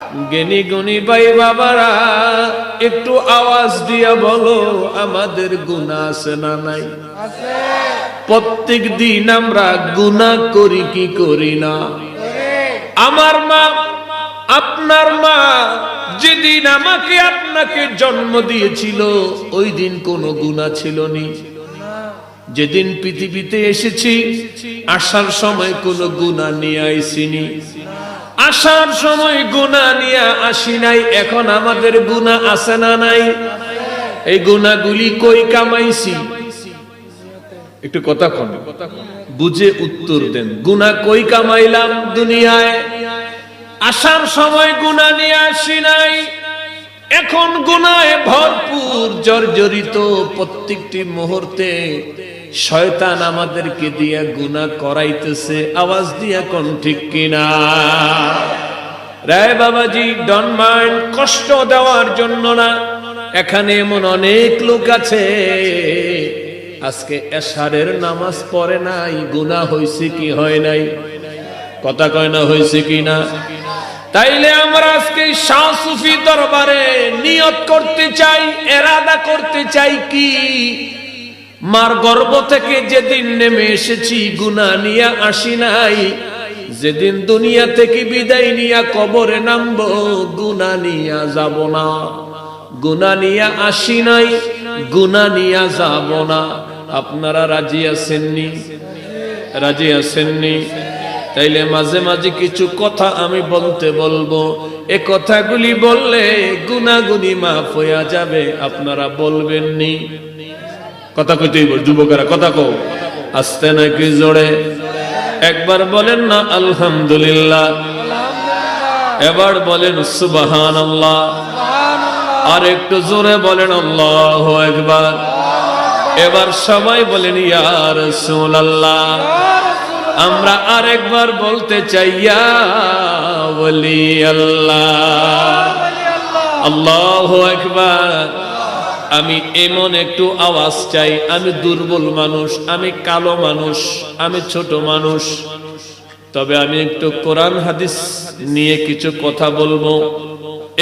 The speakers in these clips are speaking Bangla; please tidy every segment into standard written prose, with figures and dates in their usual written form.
জ্ঞানী গুণী ভাই বাবারা, একটু আওয়াজ দিয়া বলো, আমাদের গুনাহ আছে না নাই? প্রত্যেক দিন আমরা গুনাহ করি কি করি না? আমার মা, আপনার মা যেদিন আমাকে আপনাকে জন্ম দিয়েছিল, ওই দিন কোনো গুনাহ ছিল না। যেদিন পৃথিবীতে এসেছি, আসার সময় কোনো গুনাহ নিয়ে আইসিনি, আসার সময় গুনাহ নিয়ে আসি নাই। এখন আমাদের গুনাহ আছে না নাই? এই গুনাহগুলি কই কামাইছি? একটু কথা কন, বুঝে উত্তর দেন। গুনাহ কই কামাইলাম? দুনিয়ায় আসার সময় গুনাহ নিয়ে আসি নাই। এখন গুনাহে ভরপুর, জর্জরিত। প্রত্যেকটি মুহূর্তে শয়তান আমাদেরকে দিয়া গুনাহ করাইতেছে। আওয়াজ দিয়া কোন ঠিক কিনা? রায় বাবাজি, ডন্ট মাইন্ড, কষ্ট দেওয়ার জন্য না। এখানে এমন অনেক লোক আছে আজকে এশারের নামাজ পড়ে নাই। গুনাহ হইছে কি হয় নাই? কথা কয় না, হইছে কি না? তাইলে আমরা আজকে শাহ সুফি দরবারে নিয়ত করতে চাই, এরাদা করতে চাই কি? মার গর্ভ থেকে যেদিন নেমে এসেছি, গুনাহ নিয়ে আসি নাই। যেদিন দুনিয়া থেকে বিদায় নিয়ে কবরে নামবো, গুনাহ নিয়ে যাব না। গুনাহ নিয়ে আসি নাই, গুনাহ নিয়ে যাব না। আপনারা রাজি আছেননি? রাজি আছেননি? তাইলে মাঝে মাঝে কিছু কথা আমি বলবো। এ কথাগুলি বললে গুনাহগুলি মাফ হইয়া যাবে। আপনারা বলবেননি? কথা কইতেই বল, যুবকেরা কথা কও, আস্তে নাকি জোরে? একবার বলেন না আলহামদুলিল্লাহ, এবার বলেন সুবহানাল্লাহ, আর একটু জোরে বলেন আল্লাহু আকবার। এবার সবাই বলেন ইয়া রাসূলুল্লাহ। আমরা আরেকবার বলতে চাই ইয়া ওলি আল্লাহ, আল্লাহু আকবার। আমি এমন একটু আওয়াজ চাই। আমি দুর্বল মানুষ, আমি কালো মানুষ, আমি ছোট মানুষ, তবে আমি একটু কোরআন হাদিস নিয়ে কিছু কথা বলবো।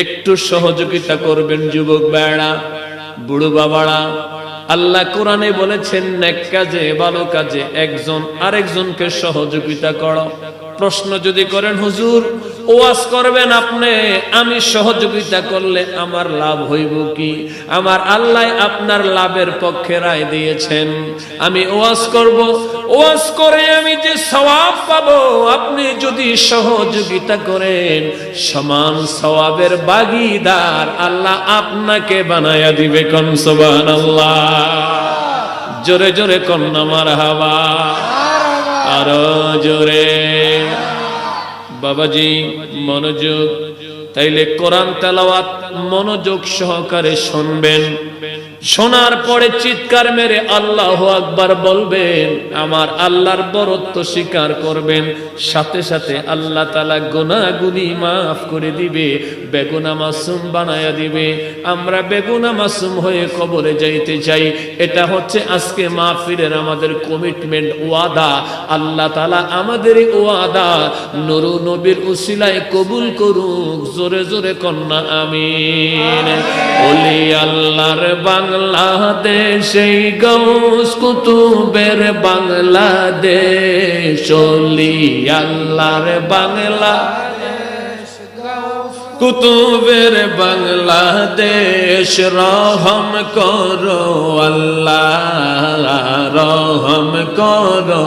একটু সহযোগিতা করবেন যুবক ভাইরা, বুড়ো বাবারা। আল্লাহ কোরআনে বলেছেন, নেক কাজে ভালো কাজে একজন আরেকজনকে সহযোগিতা করো। প্রশ্ন যদি করেন, হুজুর ওয়াজ করবেন আপনি, আমি সহযোগিতা করলে আমার লাভ হইব কি? আমার আল্লাহ আপনার লাভের পক্ষে রায় দিয়েছেন। আমি ওয়াজ করব, ওয়াজ করে আমি যে সওয়াব পাবো, আপনি যদি সহযোগিতা করেন, সমান সওয়াবের ভাগীদার আল্লাহ আপনাকে বানায়া দিবে। কোন সুবহানাল্লাহ, জোরে জোরে কোন না মারহাবা, আরো জোরে। বাবাজি মনোযোগ। তাইলে কোরআন তেলাওয়াত মনোযোগ সহকারে শুনবেন। শোনার পরে চিৎকার মেরে আল্লাহু আকবার বলবেন, আমার আল্লাহর বরত্ব স্বীকার করবেন। সাথে সাথে আল্লাহ তাআলা গুনাহগুলি মাফ করে দিবে, বেগুনাহ মাসুম বানায়া দিবে। আমরা বেগুনাহ মাসুম হয়ে কবরে যাইতে চাই। এটা হচ্ছে আজকে মাহফিলের আমাদের কমিটমেন্ট, ওয়াদা। আল্লাহ তাআলা আমাদের ওয়াদা নূর নবীর উসিলায় কবুল করুক। জোরে জোরে কন্যা আমিন। ওলি আল্লাহর বাংলাদেশ, এই গৌস কুতুবের বাংলাদেশ। ওলি আল্লাহর বাংলাদেশ, কুতুবের বাংলাদেশ। রহম করো আল্লাহ, রহম করো,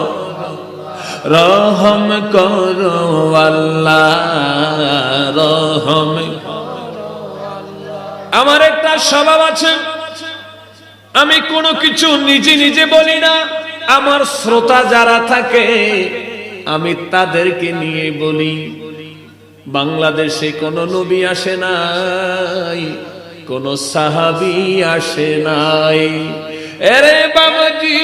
রহম করো আল্লাহ, রহম। আমার একটা স্বভাব আছে, আমি কোনো কিছু নিজে নিজে বলি না। আমার শ্রোতা যারা থাকে আমি তাদেরকে নিয়ে বলি। বাংলাদেশে কোনো নবী আসে নাই, কোন সাহাবী আসে নাই। আরে বাবাজি,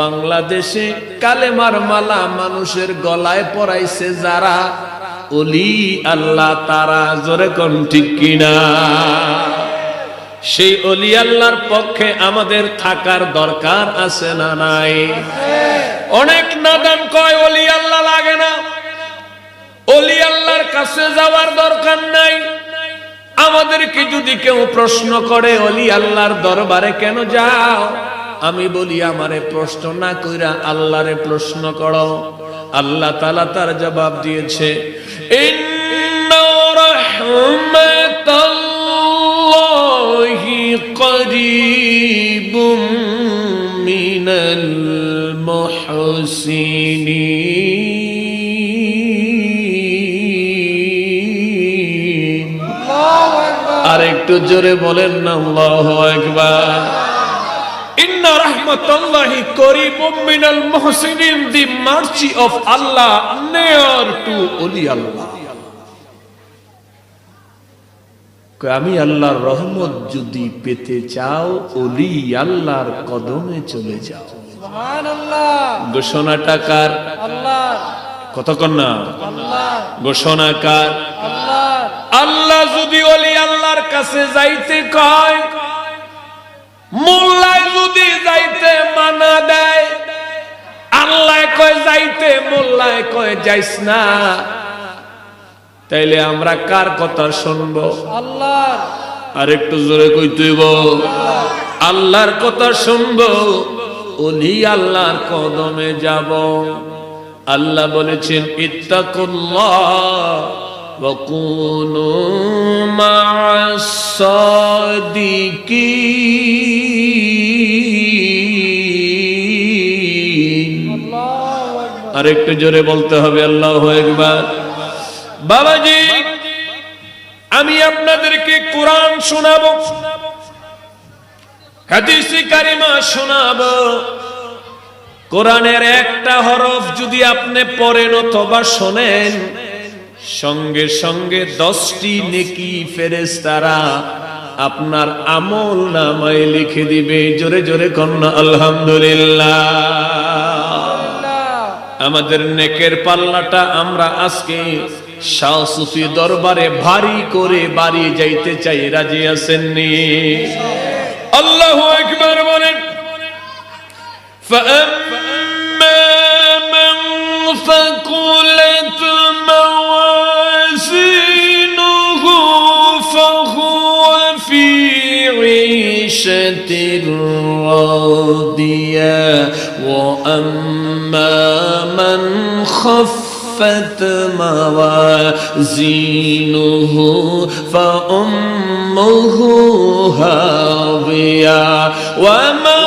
বাংলাদেশে কালেমার মালা মানুষের গলায় পরাইছে যারা, ওলি আল্লাহ তারা। জোরে কোন ঠিক কিনা? সেই ওলি আল্লাহর পক্ষে আমাদের থাকার দরকার আছে না নাই? অনেক নাদান কয় ওলি আল্লাহ লাগে না। ওলি আল্লাহর কাছে যাওয়ার দরকার নাই। আমাদেরকে যদি কেউ প্রশ্ন করে ওলি আল্লাহর দরবারে কেন যাও, আমি বলি আমারে প্রশ্ন না কইরা আল্লাহরে প্রশ্ন করো। আল্লাহ তাআলা তার জবাব দিয়েছে, ইন্না রাহমাতাল্লাহি করিবুম মিনাল মুহসিনিন। আর একটু জোরে বলেন না আল্লাহু আকবার। Inna rahmatullahi qaribun minal muhsinin, the mercy of Allah near to only Allah. আমি আল্লাহর রহমত যদি পেতে চাও, ওলি আল্লাহর কদমে চলে যাও। সুবহানাল্লাহ। ঘোষণাটা কার? আল্লাহ। কতক্ষণ না? আল্লাহ। ঘোষণা কার? আল্লাহ। আল্লাহ যদি ওলি আল্লাহর কাছে যাইতে কয়, মোল্লায় যদি যাইতে মানা দেয়, আল্লাহ কয় যাইতে, মোল্লায় কয় যাইস না, তাইলে আমরা কার কথা শুনবো? আল্লাহর। আর একটু জোরে কইতেইব, আল্লাহর কথা শুনবো, ওলি আল্লাহর কদমে যাব। আল্লাহ বলেছেন, ইত্তাকুল্লাহ ওয়া কুনু মা'আস সাদিকিন। আর একটু জোরে বলতে হবে আল্লাহু আকবার। বাবাজি, আমি আপনাদেরকে কোরআন শোনাবো, হাদিসে কারিমা শোনাবো। কোরআনের একটা হরফ যদি আপনি পড়েন অথবা শোনেন, সঙ্গে সঙ্গে 10টি নেকি ফেরেশতারা আপনার আমল নামায় লিখে দিবে। জোরে জোরে কন্যা আলহামদুলিল্লাহ। আমাদের নেকের পাল্লাটা আমরা আজকে শাহ সুফি দরবারে ভারী করে বাড়িয়ে যাইতে চাই। রাজি আছেন নি? আল্লাহু আকবার বলেন। فَأَمَّا مَنْ ثَقُلَتْ مَوَازِينُهُ فَهُوَ فِي عِيشَةٍ رَاضِيَةٍ وَأَمَّا مَنْ خَفَّتْ موازينه فأمه هاوية وما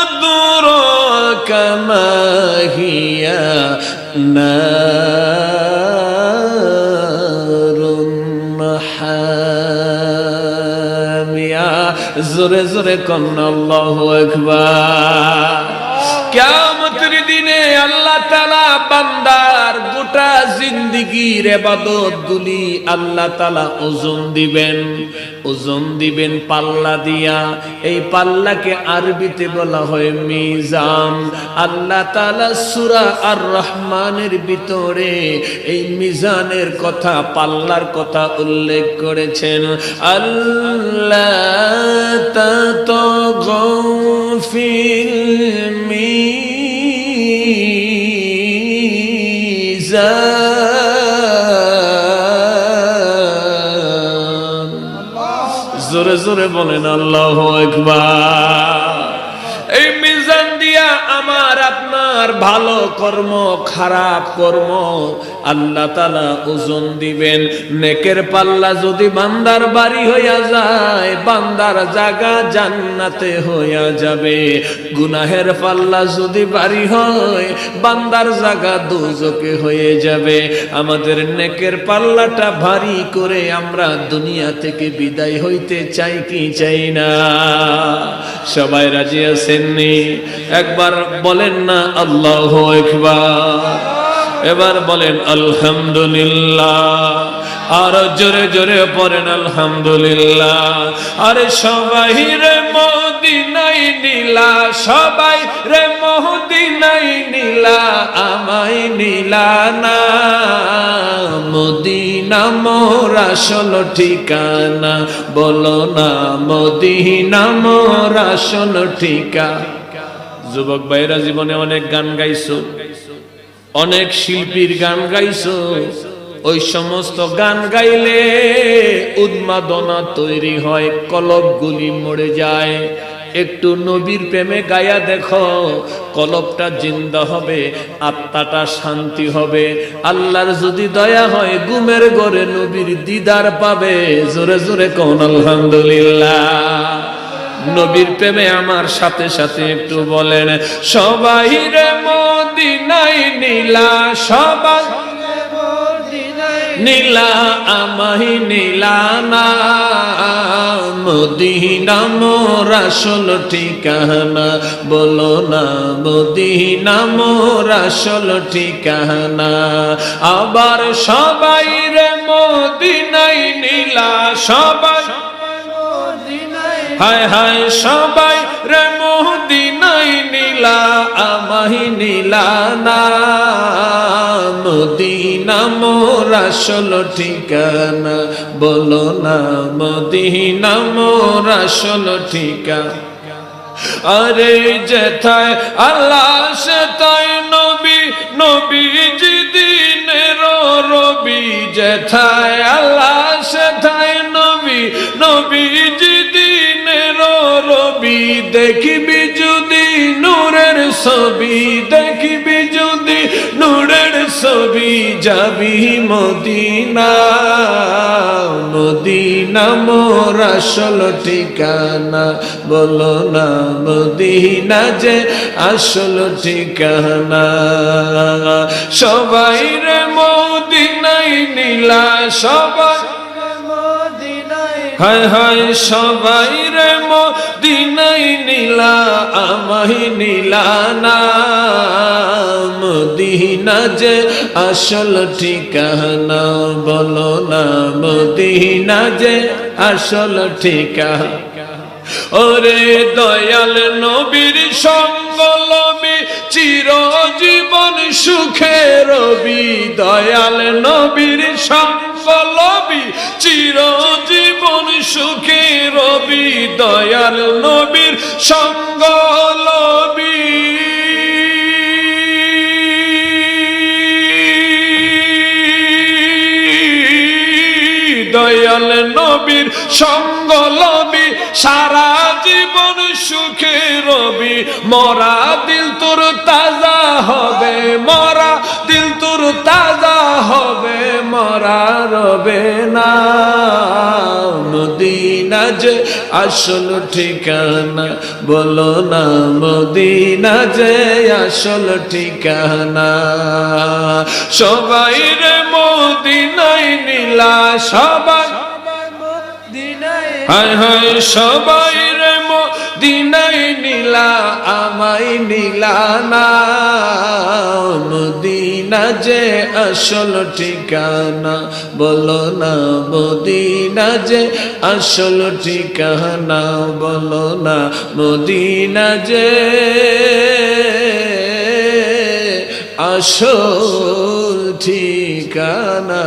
أدراك ما هي نار حامية। زره زره كن الله أكبر। কিয়ামতের দিনে আল্লাহ তাআলা বান্দার গোটা জিন্দেগীর ইবাদত গুলি আল্লাহ তাআলা ওজন দিবেন। ওজন দিবেন পাল্লা দিয়া। এই পাল্লাকে আরবিতে বলা হয় মিজান। আল্লাহ তাআলা সূরা আর রহমানের ভিতরে এই মিজানের কথা, পাল্লার কথা উল্লেখ করেছেন। আল্লাহ তাতাগাউ ফিল মিজান। জোরে জোরে বলেন আল্লাহু আকবার। এই মিজান দিয়া আমার আপনার ভালো কর্ম, খারাপ কর্ম আল্লাহ তাআলা ওজন দিবেন। নেকের পাল্লা যদি বান্দার বাড়ি হইয়া যায়, বান্দার জায়গা জান্নাতে হইয়া যাবে। গুনাহের পাল্লা যদি বাড়ি হয়, বান্দার জায়গা দোজখে হয়ে যাবে। আমাদের নেকের পাল্লাটা ভারী করে আমরা দুনিয়া থেকে বিদায় হইতে চাই কি চাই না? সবাই রাজি আছেন নি? একবার বলেন না আল্লাহু আকবার। এবার বলেন আলহামদুলিল্লাহ। আর জোরে জোরে পড়েন আলহামদুলিল্লাহ। আরে সবাই রে মদিনায় নীলা, সবাই রে মদিনায় নীলা, আমায় নীলা না। মদিনা মোর আসল ঠিকানা, বলো না মদিনা মোর আসল ঠিকানা। যুবক ভাইরা জীবনে অনেক গান গাইছো, অনেক শিল্পীর গান গাইছো, ওই সমস্ত গান গাইলে উন্মাদনা তৈরি হয়, কলবগুলি মরে যায়। একটু নবীর প্রেমে গায়া দেখো, কলবটা জিন্দা হবে, আত্মাটা শান্তি হবে। আল্লাহর যদি দয়া হয় ঘুমের ঘরে নবীর দিদার পাবে। জোরে জোরে কোন আলহামদুলিল্লাহ। নবীর প্রেমে আমার সাথে সাথে একটু বলেন, সবাই রে মদিনায় নীলা, সবাই নীলা আমাহি নীলা না, মদিনা মোর আসল ঠিকানা, বলো না মদিনা মোর আসল ঠিকানা। আবার সবাই রে মদিনায় নীলা, সবাই হায় হায় সবাই রে মদিনায় নীলা আমাহি নীলা না, মদিনা মোর আসল ঠিকানা, বলো না মদিনা মোর আসল ঠিকানা। আরে যেথায় আল্লাহ সেথায় নবী, নবীজি দিনের রবি। যেথায় আল্লাহ সেথায় নবী, নবীজি দিনের রবি। দেখিবি যদি নূরের ছবি, দেখিবি যদি নূরের ছবি, যাবি মদিনা, মদিনা মোর আসল ঠিকানা, বলো না মদিনা যে আসল ঠিকানা। সবাই রে মদিনায় নীলা, সবাই হায় হায় সবাই রে মদিনায় নীলা আমাহি নীলা না, মদিনা যে আসল ঠিকানা, বলো না মদিনা যে আসল ঠিকানা। ওরে দয়াল নবীর সঙ্গ লবি, চিরজীবন সুখে রবি। দয়াল নবীর সঙ্গ লবি, চিরজীবন সুখে রবি। দয়াল নবীর সঙ্গ লবি, দয়াল নবীর সঙ্গ লবি, সারা জীবন সুখে রবি। মরা দিল তোর তাজা হবে, মরা দিল তোর তাজা হবে, মরা রবে না। মদিনা যে আসল ঠিকানা, বলো না মদিনা যে আসল ঠিকানা। সবাই রে মদিনায় নীলা, সবাই হায় হায় সবাই রে মদিনায় নীলা আমায় নীলা না, মদিনা যে আসল ঠিকানা, বলো না মদিনা যে আসল ঠিকানা, বলো না মদিনা যে আসল ঠিকানা।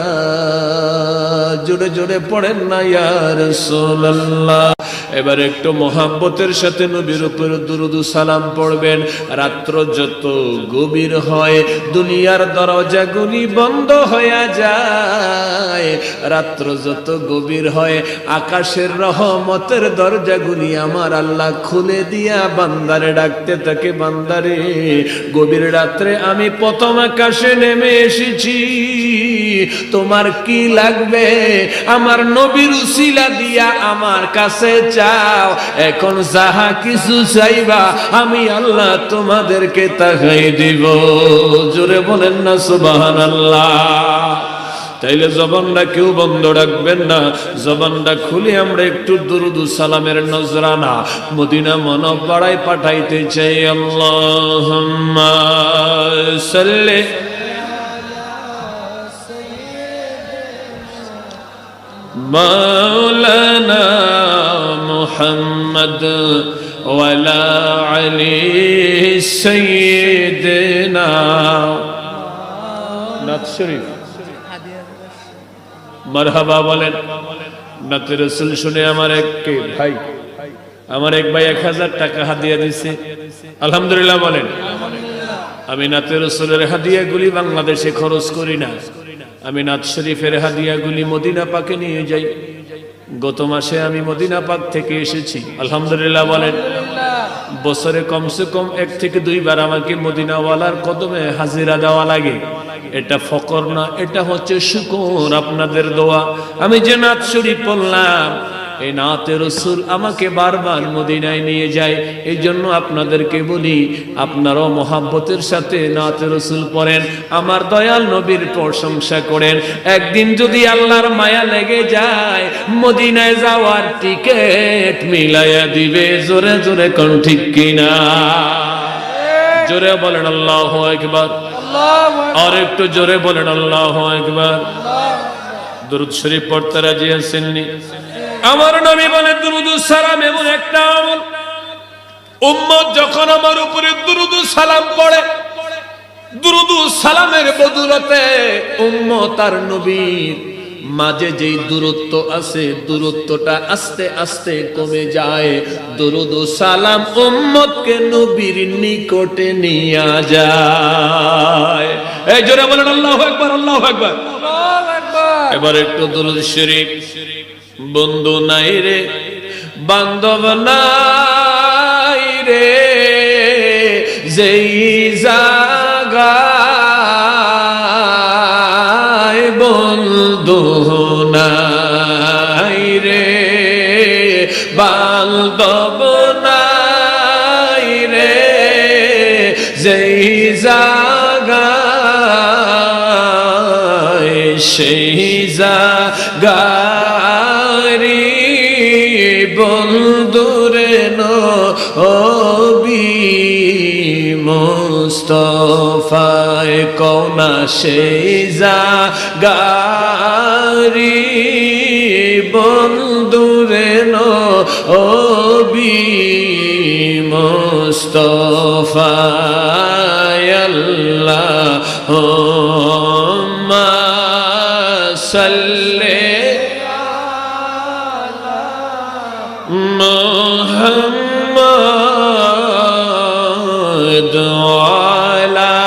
জোরে জোরে পড়েন না ইয়া রাসূলুল্লাহ। এবার একটু মোহাব্বতের সাথে নবীর উপর দুরূদ সালাম পড়বেন। রাত্র যত গভীর হয় দুনিয়ার দরজাগুলি বন্ধ হয়ে যায়, রাত্র যত গভীর হয় আকাশের রহমতের দরজাগুলি আমার আল্লাহ খুলে দিয়া বান্দারে ডাকতে থাকে, বান্দারে গভীর রাত্রে আমি প্রথম আকাশে নেমে এসেছি, তোমার কি লাগবে আমার নবীর উসিলা দিয়া আমার কাছে চাও। এখন যাহা কিছু চাইবা আমি আল্লাহ তোমাদেরকে তাকাই দিব। জোরে বলেন না সুবহানাল্লাহ। তাইলে জবানটা কেউ বন্ধ রাখবেন না, জবানটা খুলে আমরা একটু দুরূদ সালামের নজরানা মদিনা মুনাওয়ারায় পাঠাইতে চাই। আল্লাহুম্মা সাল্লি মাওলানা মুহাম্মদ ওয়ালা আলি সাইয়্যিদিনা। নাত শরীফ মারহাবা বলেন। নাতে রাসূল শুনে আমার এক ভাই 1000 টাকা হাদিয়া দিছে। আলহামদুলিল্লাহ বলেন। আমি নাতে রাসূলের হাদিয়াগুলি বাংলাদেশে খরচ করি না, আমি নাত শরীফের হাদিয়াগুলি মদিনা পাকে নিয়ে যাই। গত মাসে আমি মদিনা পাক থেকে এসেছি, আলহামদুলিল্লাহ বলেন। বছরে কমসে কম 1 থেকে 2 বার আমাকে মদিনাওয়ালার কদমে হাজিরা দেওয়া লাগে। এটা ফকর না, এটা হচ্ছে শুকর, আপনাদের দোয়া। আমি যে নাত শরীফ পড়লাম, এই নাতে রসুল আমাকে বারবার মদিনায় নিয়ে যায়। এই জন্য আপনাদেরকে বলি, আপনারাও মহাব্বতের সাথে নাতে রসুল পড়েন, আমার দয়াল নবীর প্রশংসা করেন। একদিন যদি আল্লাহর মায়া লেগে যায়, মদিনায় যাওয়ার টিকিট মিলাইয়া দিবে। জোরে জোরে কোন ঠিক কিনা? জোরে বলেন আল্লাহু আকবার। আর একটু জোরে বলেন আল্লাহু আকবার। দুরূদ শরীফ পড়তে রাজি আছেননি? আমার নবী বলেন, দুরূদুস সালাম এমন একটা আমল, উম্মত যখন আমার উপরে দুরূদুস সালাম পড়ে, দুরূদুস সালামের বদৌলতে উম্মত আর নবীর মাঝে যেই দূরত্ব আছে, দূরত্বটা আস্তে আস্তে কমে যায়। দুরূদুস সালাম উম্মতকে নবীর নিকটে নিয়ে যায়। এই জোরে বলেন আল্লাহু আকবার, আল্লাহু আকবার। এবার একটু দুরূদ শরীফ। বন্ধু নাই রে, বান্ধব নাই রে, যেই জাগায় বন্ধু নাই রে, বান্ধব নাই রে, যেই জাগায় সেই জাগারি বন্ধুরে নবী মুস্তাফায়ে কওনা, সেই জাগারি বন্ধুরে নবী মুস্তাফায়ে আল্লাহুম্মা সাল্লি মুহাম্মদ আলা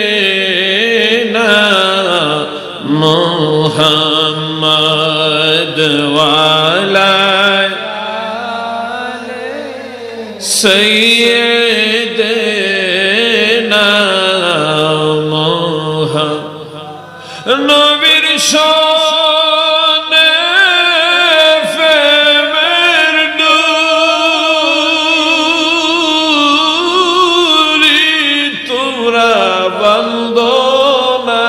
সাইয়্যিদিনা মুহাম্মদ আলা সাইয়্যিদিনা নবীর শানে প্রেমের ডুরি তোমরা বান্ধো না,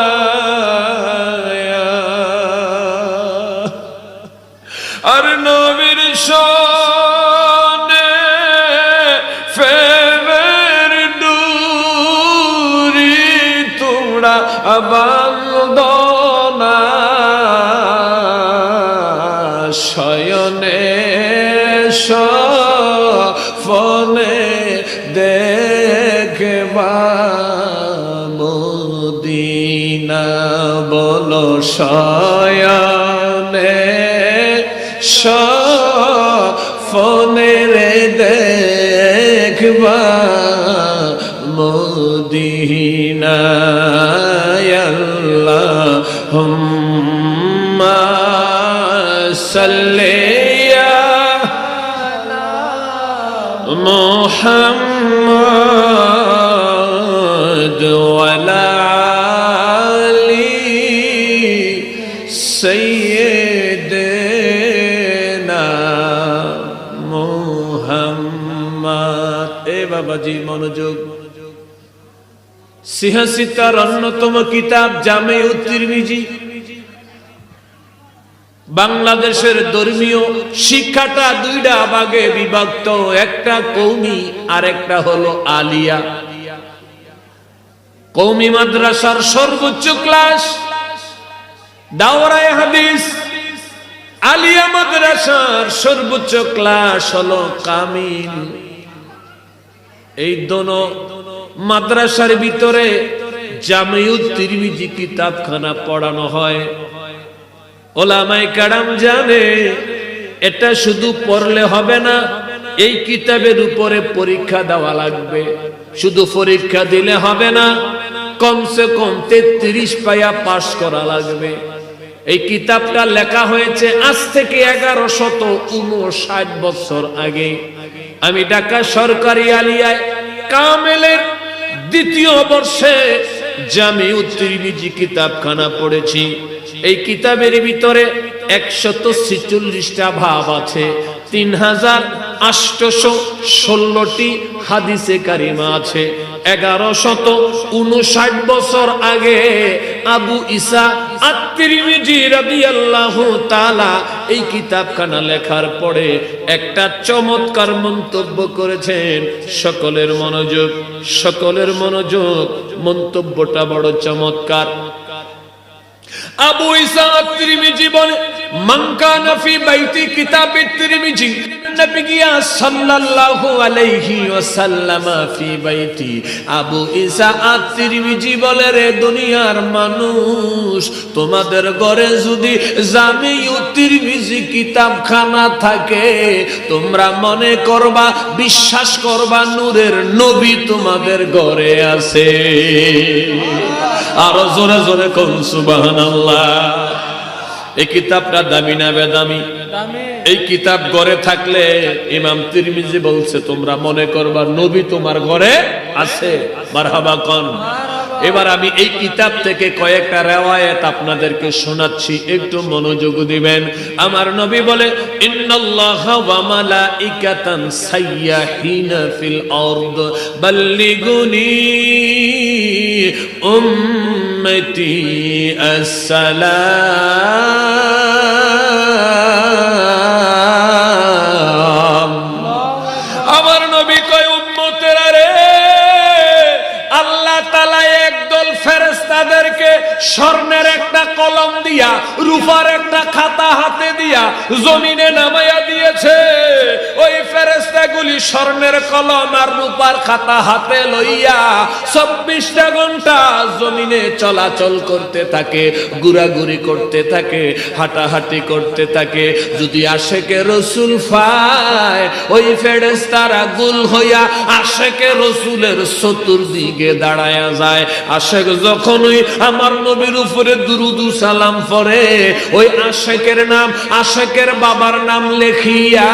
আর নবীর শানে প্রেমের ডুরি তোমরা বান্ধো না। শয়নে স্বপ্নে দেখবা মদিনা, বলো শয়নে স্বপ্নে দেখবা মদিনা। আল্লাহুম্মা সাল্লি আলা মুহাম্মদ ওয়ালা আলি সাইয়্যিদিনা মুহাম্মদ। এ বাবাজি মনোযোগ। সিহাসিতার অন্যতম কিতাব জামেউত তিরমিজি। বাংলাদেশের ধর্মীয় শিক্ষাটা 2টা ভাগে বিভক্ত, একটা কওমি আর একটা হলো আলিয়া। কওমি মাদ্রাসার সর্বোচ্চ ক্লাস দাওরায়ে হাদিস, আলিয়া মাদ্রাসার সর্বোচ্চ ক্লাস হলো কামিল। এই দোনো মাদ্রাসার ভিতরে জামেউত তিরমিজি কিতাবখানা পড়ানো হয়। ওলামায়ে কেরাম জানে এটা শুধু পড়লে হবে না, এই কিতাবের উপরে পরীক্ষা দেওয়া লাগবে। শুধু পরীক্ষা দিলে হবে না, কমসে কম 33 পায়া পাশ করা লাগবে। এই কিতাবটা লেখা হয়েছে আজ থেকে 1159 বছর আগে। আমি ঢাকা সরকারি আলিয়ায় কামেলের 2য় বর্ষে জামিউত তিরমিজি কিতাবখানা পড়েছি। এই কিতাবের ভিতরে 146টা ভাব আছে, 3816টি হাদিসে কারিমা আছে। 1159 বছর আগে আবু ঈসা আত-তিরমিজি রাদিয়াল্লাহু তাআলা এই কিতাবখানা লেখার পরে একটা চমৎকার মন্তব্য করেছেন। সকলের মনোযোগ, সকলের মনোযোগ, মন্তব্যটা বড় চমৎকার। আবু ঈসা আত-তিরমিজি বলে, মান কানা ফি বাইতি কিতাবিত তিরমিজি, নবী গিয়া সাল্লাল্লাহু আলাইহি ওয়াসাল্লাম ফি বাইতি। আবু ঈসা আত-তিরমিজি বলে, রে দুনিয়ার মানুষ, তোমাদের ঘরে যদি জামিউত তিরমিজি কিতাবখানা থাকে, তোমরা মনে করবা, বিশ্বাস করবা, নূরের নবী তোমাদের ঘরে আছে। আরো জোরে জোরে কোন সুবহানাল্লাহ। এই কিতাবটা দামি না বেদামি? এই কিতাব ঘরে থাকলে ইমাম তিরমিজি বলছে তোমরা মনে করবা নবী তোমার ঘরে আছে। মারহাবা কোন। এবার আমি এই কিতাব থেকে কয়েকটা রিওয়ায়াত আপনাদেরকে শোনাচ্ছি, একটু মনোযোগ দিবেন। আমার নবী বলে, ইন্নাল্লাহা ওয়া মালাইকাতান সাইয়্যাহিনা ফিল আরদ বাল্লিগুনি উম্মতি আসসালাম। আমার নবী কয়, উম্মতেরা রে, আল্লাহ তাআলা একদল ফেরেশতাদেরকে স্বর্ণের একটা কলম দিয়া, রূপার একটা খাতা হাতে দিয়া জমিনে নামাইয়া দিয়েছে। ওই ফেরেশতাগুলি স্বর্ণের কলম আর রূপার খাতা হাতে লইয়া 24টা ঘন্টা জমিনে চলাচল করতে থাকে, ঘোরাঘুরি করতে থাকে, হাঁটাহাঁটি করতে থাকে। যদি আশেকে রসুল পায়, ওই ফেরেশতারা গুল হইয়া আশেকে রসুলের চতুর্দিকে দাঁড়ায়া যায়। আশেক যখনই আমার নবীর উপরে দুরুদ সালাম পড়ে, ওই আশেকের নাম, আশেকের বাবার নাম লেখিয়া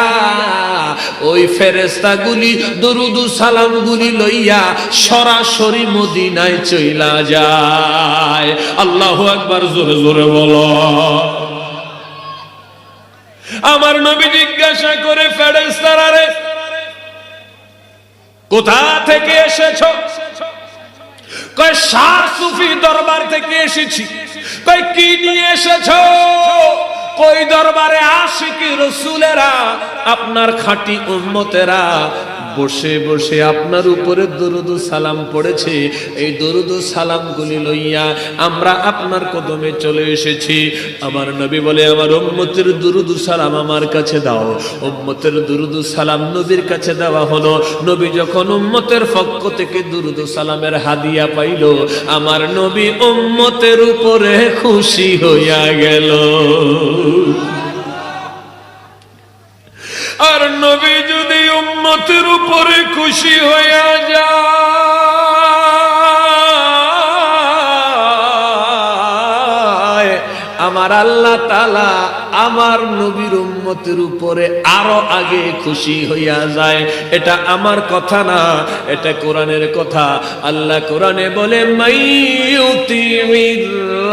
ওই ফেরেশতাগুলি দুরুদ সালাম গুলি লইয়া সরাসরি মদিনায় চইলা যায়। আল্লাহু আকবার, জোরে জোরে বলো। আমার নবী জিজ্ঞাসা করে, ফেরেশতারা রে, কোথা থেকে এসেছো? কয়, শাহ সুফি দরবার থেকে এসেছি। কয়, কি নিয়ে এসেছো? কই দরবারে আশিকি রাসূলেরা, আপনার খাঁটি উম্মতেরা বসে বসে আপনার উপরে দরুদ সালাম পড়েছে। এই দরুদ সালাম গুলি লইয়া আমরা আপনার কদমে চলে এসেছি। আমার নবী বলে, আমার উম্মতের দরুদ সালাম আমার কাছে দাও। উম্মতের দরুদ সালাম নবীর কাছে দেওয়া হলো। নবী যখন উম্মতের পক্ষ থেকে দরুদ সালামের হাদিয়া পাইল, আমার নবী উম্মতের উপরে খুশি হইয়া গেল। আর নবী যদি উম্মতের উপরে খুশি হইয়া যায়, আমার আল্লাহ তাআলা আমার নবীর উম্মতের উপরে আরো আগে খুশি হইয়া যায়। এটা আমার কথা না, এটা কোরআনের কথা। আল্লাহ কোরআনে বলে, মাইয়ুতির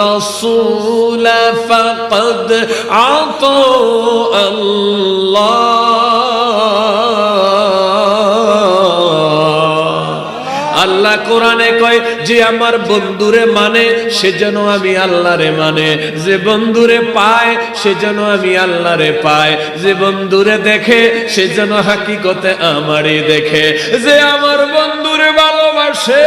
রাসূল ফাকাদ আতা আল্লাহ। আল্লাহ কোরআনে কয়, যে আমার বন্ধুরে মানে সে যেন আমি আল্লাহরে মানে, যে বন্ধুরে পায় সে যেন আমি আল্লাহরে পায়, যে বন্ধুরে দেখে সে যেন হাকিকতে আমারই দেখে, যে আমার বন্ধুরে ভালোবাসে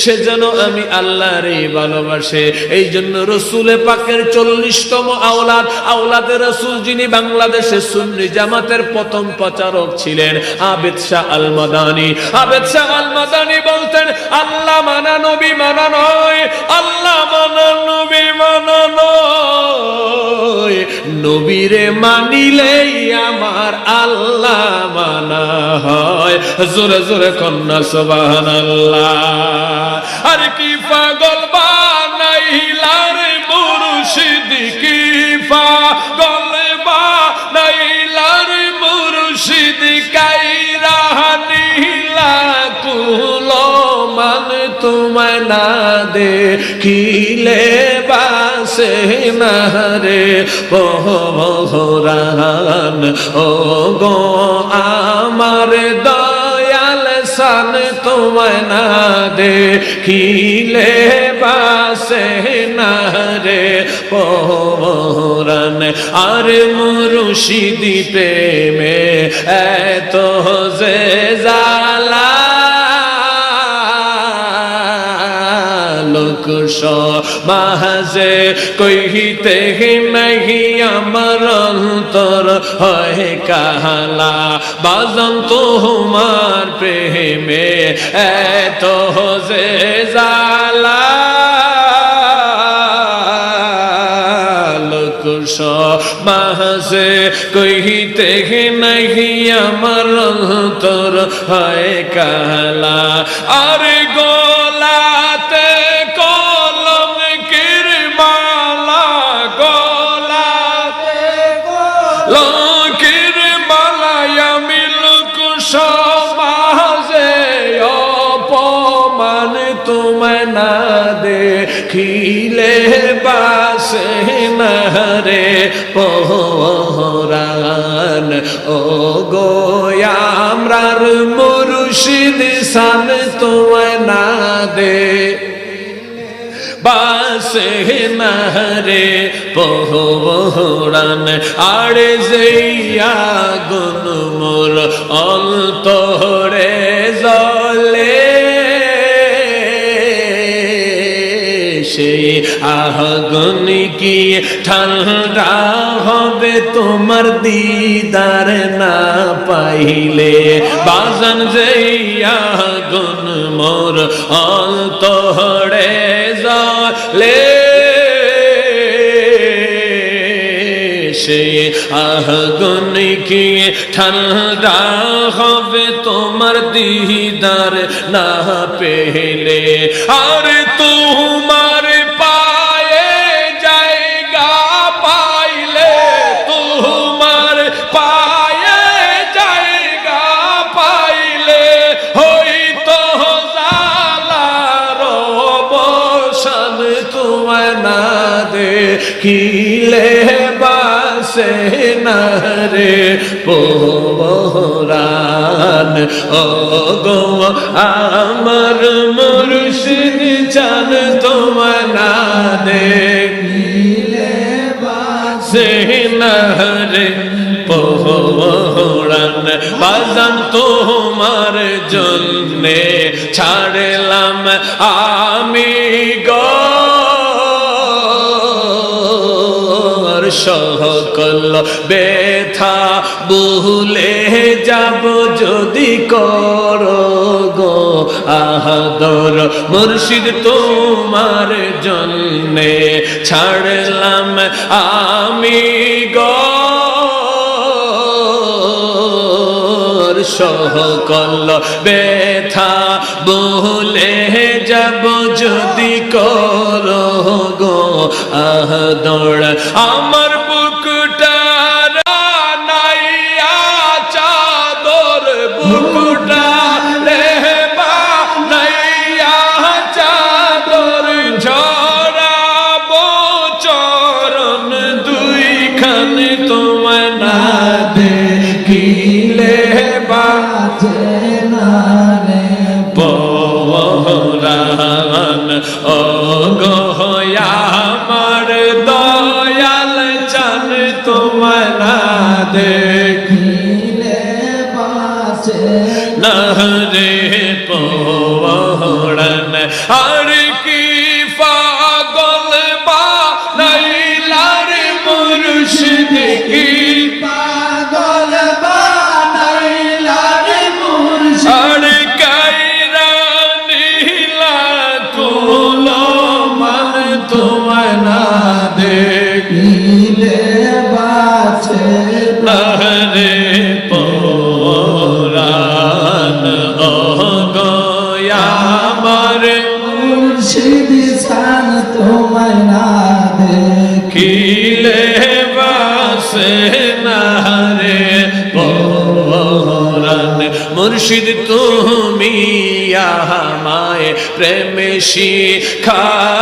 সে যেন আমি আল্লাহরে ভালোবাসে। এই জন্য রসুলে পাকের 40তম আওলাদ, আওলাদে রসুল যিনি বাংলাদেশের সুন্নি জামাতের প্রথম প্রচারক ছিলেন, আবেদ শাহ আল মাদানী। আবেদ শাহ আল মাদানী বলতেন, আল্লাহ মানা নবী মানা নয়, আল্লাহ মানা নবী মানা নয়, নবীরে মানিলেই আমার আল্লাহ মানা হয়। জোরে জোরে কন্যা সুবহানাল্লাহ। আর কি পাগল বানাইলার মুর্শিদ, কি পাগল বানাইলার মুর্শিদ, কাইরা নিলা কুলো মান তোমায় না দেখিলে বাসে না রে পহরান। ও গো আমার দয়াল সান তোমায় না দেখিলে বাসে না রে পহরান। আর মুর্শিদি প্রেমে এত যে জালা, লোক সমাজে কইতে নাহি আমার অন্তর হয় কালা। বাজন তোমার প্রেমে এত যে জালা, লোক সমাজে কইতে নাহি আমার অন্তর হয় কালা। আর গোলাতে কলম কিরমালা, গোলাতে লকির মালায় আমি লোক সমাজে অপমান তোমায় না দেখিলে বাসে না রে পহরান। ও গো আমরার মুর্শিদ সান তোমায় না দে বাসে না রে পহরান। আর যেইয়া গুন মোর অন্তরে জ্বলে, সেই আগুন কি ঠান্ডা হবে তোমার দিদার না পাইলে। বাজান যেই আগুন মোর অন্তরে জ্বলে, সেই আগুন কি ঠান্ডা হবে তোমার দিদার না পেলে। আর তোমার পায়ে জায়গা পাইলে, তোমার পায়ে জায়গা পাইলে হইতো জালার অবসান তোমায় না দেখিলে বাসে না রে পহরান। ও গো আমার মুর্শিদ চান তোমায় না দেখিলে বাসে না রে পহরান। বাজান তোমার জন্যে ছাড়লাম আমি গো সকল ব্যথা ভুলে যাব যদি করো গো আদর। মুর্শিদ তোমার জন্যে ছাড়লাম আমি গো সকল ব্যথা ভুলে যাব যদি করো গো আদর। আমার বুকটা নাইয়া চাদর, বুকটা রে নাইয়া চাদর, ঝরাবো চরণ দুইখান তোমায় না দেখিলে বাজে না রে পহরান। ও গো আমার দয়াল চান তোমায় না দেখিলে বাজে না রে পহরান। আর কি পাগল বানাইলার মুর্শিদ, কি পাগল বানাইলার মুর্শিদ, আর কাইরা নিলা কুলো মান তোমায় না দেখিলে বা মুর্শিদ চান তোমায় না দেখিলে বাসে না রে পরাণ মুর্শিদ তুমি আমায় প্রেমে শিখাইলে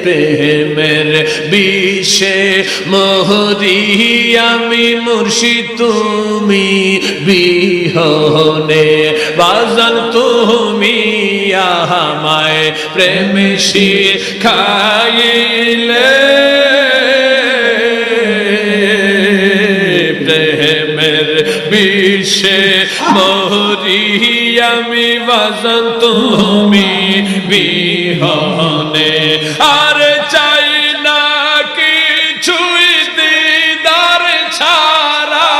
প্রেমের বিষে মোহরি আমি মুর্শিদ তুমি বিহনে বাজান তুমি আমায় প্রেমে শিখাইলে প্রেমের বিষে মোহরি আমি বাজান তুমি বিহনে আর চাই না কিছুই দিদার ছাড়া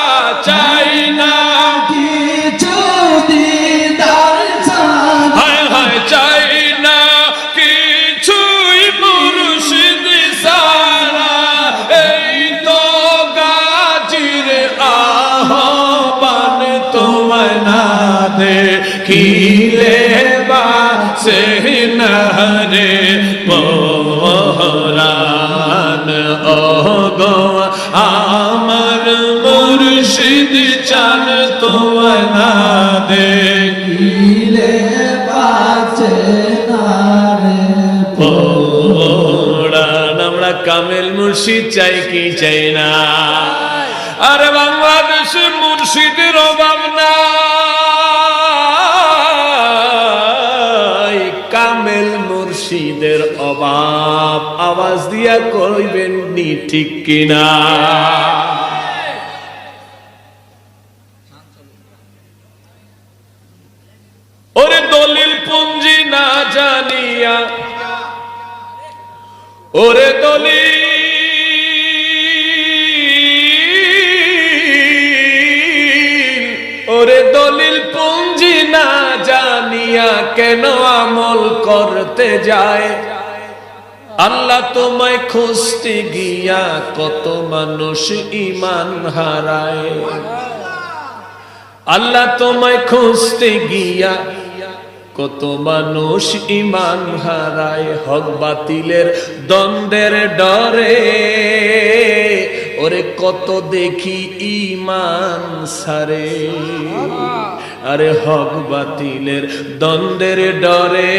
চাই না কিছু দিদার ছাড়া হায় হায় চাই না কিছুই মুর্শিদ ছাড়া এই তো গাজির আহ্বান তোমায় না দেখিলে বাসে না রে পরাণ ও গো আমার মুর্শিদ চান তোমায় না দিলে বাঁচে না রে পরাণ আমরা কামেল মুর্শিদ চাই কি চাই না আরে বাংলাদেশে মুর্শিদের অভাব নাই কামেল মুর্শিদের অভাব আওয়াজ দিয়া কইবেন নি ঠিক কিনা ওরে দলিল পুঞ্জি না জানিয়া ওরে দলিল ওরে দলিল পুঞ্জি না জানিয়া কেন আমল করতে যায় আল্লাহ তোমায় খুঁজতে গিয়া কত মানুষ ঈমান হারায় আল্লাহ তোমায় খুঁজতে গিয়া কত মানুষ ঈমান হারায় হক বাতিলের দ্বন্দ্বের ডরে ওরে কত দেখি ঈমান সারে আরে হক বাতিলের দ্বন্দ্বের ডরে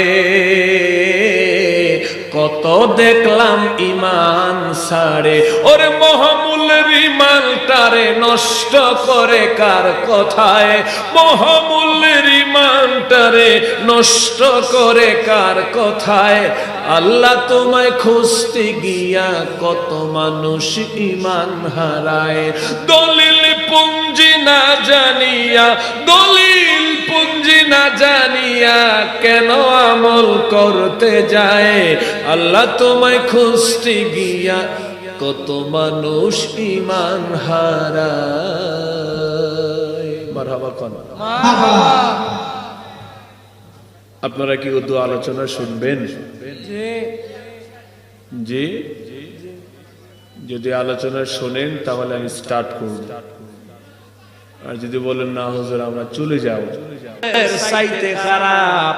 কত দেখলাম ঈমান সারে ওরে মহামূল্যের ঈমানটারে নষ্ট করে কার কথায় মহামূল্যের ঈমানটারে নষ্ট করে কার কথায় আল্লাহ তোমায় খুঁজতে গিয়া কত মানুষ ঈমান হারায় দলিল পুঞ্জি না জানিয়া দলিল পুঞ্জি না জানিয়া কেন আমল করতে যায় আল্লাহ তোমায় খুঁজতে গিয়া কত মানুষ ঈমান হারায় মারহাবা কোন আপনারা কি উর্দু আলোচনা শুনবেন জি যদি আলোচনা শোনেন তাহলে আমি স্টার্ট করব আর যদি বলেন না হুজুর আমরা চলে যাব এর সাইতে খারাপ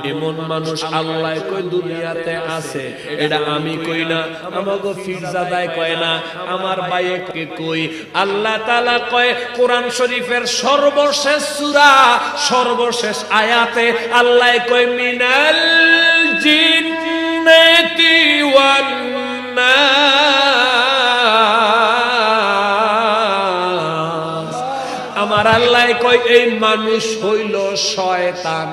এমন মানুষ আল্লাহ কই দুনিয়াতে আছে এটা আমি কই না আমাগো ফিরজাদায় কয় না আমার বাইকে কই আল্লাহ তাআলা কয় কোরআন শরীফের সর্বশেষ সূরা সর্বশেষ আয়াতে আল্লাহ কয় মিনাল জিন্নাতি ওয়ান নাস আমার আল্লাহ কয় এই মানুষ হইল শয়তান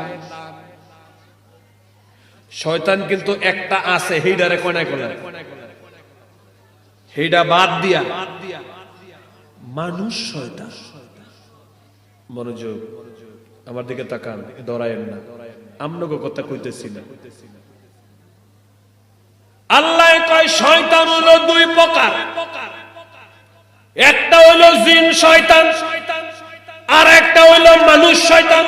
শয়তান কিন্তু একটা আছে হেইডারে কোনা কোনা হেইডা বাদ দিয়া মানুষ শয়তান মনোযোগ আমার দিকে তাকান ডরায়েন না আমনগো কথা কইতেছি না আল্লাহ কয় শয়তান হলো দুই প্রকার একটা হলো জিন শয়তান আর একটা হলো মানুষ শয়তান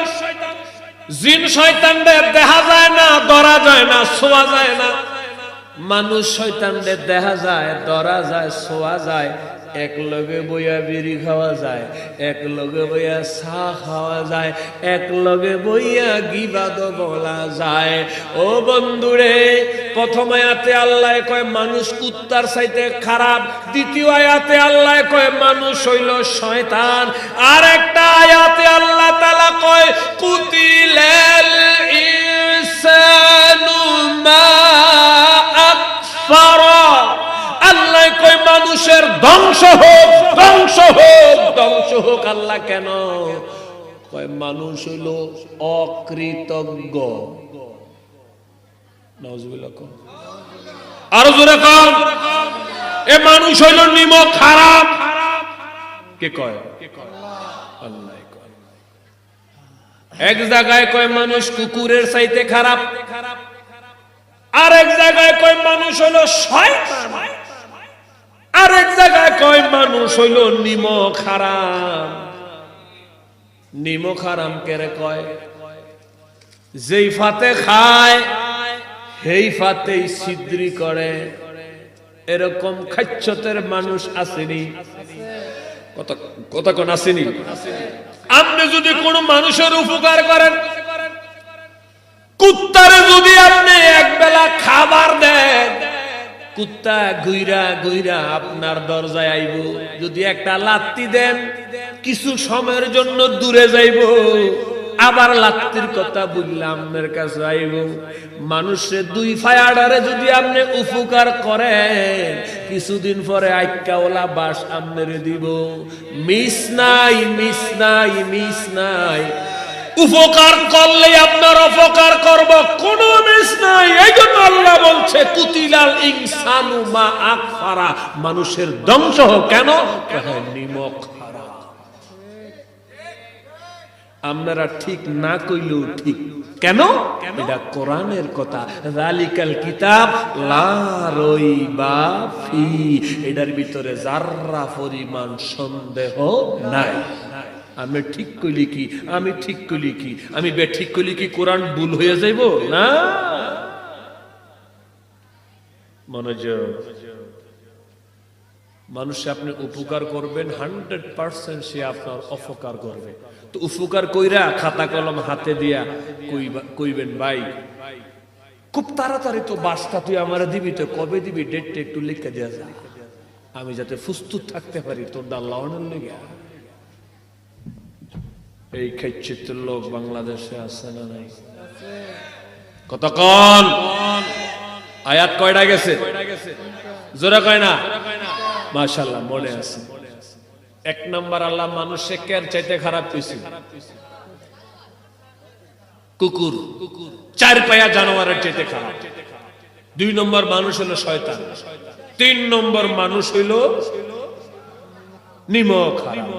জিন শয়তানদের দেখা যায় না ধরা যায় না ছোঁয়া যায় না মানুষ শয়তানদের দেখা যায় ধরা যায় ছোঁয়া যায় এক লগে বইয়া বিড়ি খাওয়া যায়, এক লগে বইয়া চা খাওয়া যায়, এক লগে বইয়া গিবাদ বলা যায়। ও বন্ধুরে, প্রথম আয়াতে আল্লাহ কয় মানুষ কুত্তার চাইতে খারাপ, দ্বিতীয় আয়াতে আল্লাহ কয় মানুষ হইল শয়তান, আর একটা আয়াতে আল্লাহ তাআলা কয় কুতিলাল ইনসানু মা আকফারা। আল্লাহ কয় মানুষের ধ্বংস হোক, ধ্বংস হোক, ধ্বংস হোক। আল্লাহ কেন কয়? মানুষ হইল অকৃতজ্ঞ। নাউজুবিল্লাহ। আরো জোরে কম। এ মানুষ হইল নিমক খারাপ। কে কয়? আল্লাহ কয়। এক জায়গায় কয় মানুষ কুকুরের চাইতে খারাপ, আর এক জায়গায় কয় মানুষ হইল শয়তান, আর এক জায়গায় কয় মানুষ হইল নিমক হারাম। নিমক হারাম কেরে কয়? যেই ফাতে খায় সেই ফাতেই ছিদ্রি করে। এরকম খাচ্ছতের মানুষ আসেনি? কথা কোন আসেনি? আপনি যদি কোন মানুষের উপকার করেন, কুত্তারে যদি আপনি এক বেলা খাবার দেন, কুত্তা গুইরা গুইরা আপনার দরজায় আইব। যদি একটা লাত্তি দেন, কিছু সময়ের জন্য দূরে যাইব, আবার লাত্তির কথা বললাম আপনার কাছে আইব। মানুষের দুই ফায়াডারে যদি আপনি উপকার করেন, কিছুদিন পরে আইক্কাওয়ালা বাস আপনারে দিব। মিস নাই, মিস নাই, মিস নাই। উপকার করলে আপনার অপকার করব, কোনো মিস নাই। এই জন্য আল্লাহ বলছে কুতিলাল ইনসানু মা আকফারা, মানুষের ধ্বংস হোক। কেন? নিমক হারাম। আপনারা ঠিক না কইলেও ঠিক। কেন? এটা কোরআনের কথা। যালিকাল কিতাব লা রাইবা ফি, এটার ভিতরে যাররা পরিমাণ সন্দেহ নাই। আমি ঠিক কইলি কি, আমি ঠিক কইলি কি, আমি বেঠিক কইলি কি কোরআন ভুল হয়ে যাইব? না। মনোযোগ। মানুষে আপনি উপকার করবেন, 100% সে আপনার অপকার করবে। তো উপকার কইরা খাতা কলম হাতে দিয়া কইবেন, ভাই খুব তাড়াতাড়ি তো বাসটা তুই আমার দিবি, তো কবে দিবি, ডেটটা একটু লিখে দেওয়া যায়, আমি যাতে প্রস্তুত থাকতে পারি তোর দাল্লাওয়ানের লেগে। এই খেচ্ছিতের লোক বাংলাদেশে আছে না নাই? কতক্ষণ? আয়াত কয়টা গেছে? জোরে কয় না? মাশাআল্লাহ, মনে আছে। এক নাম্বার, আল্লাহ মানুষে কের চাইতে খারাপ কইছে? কুকুর, চার পায়া জানোয়ারের চাইতে খারাপ। 2 নম্বর মানুষ হলো শয়তান। 3 নম্বর মানুষ হইল নিমক হারাম।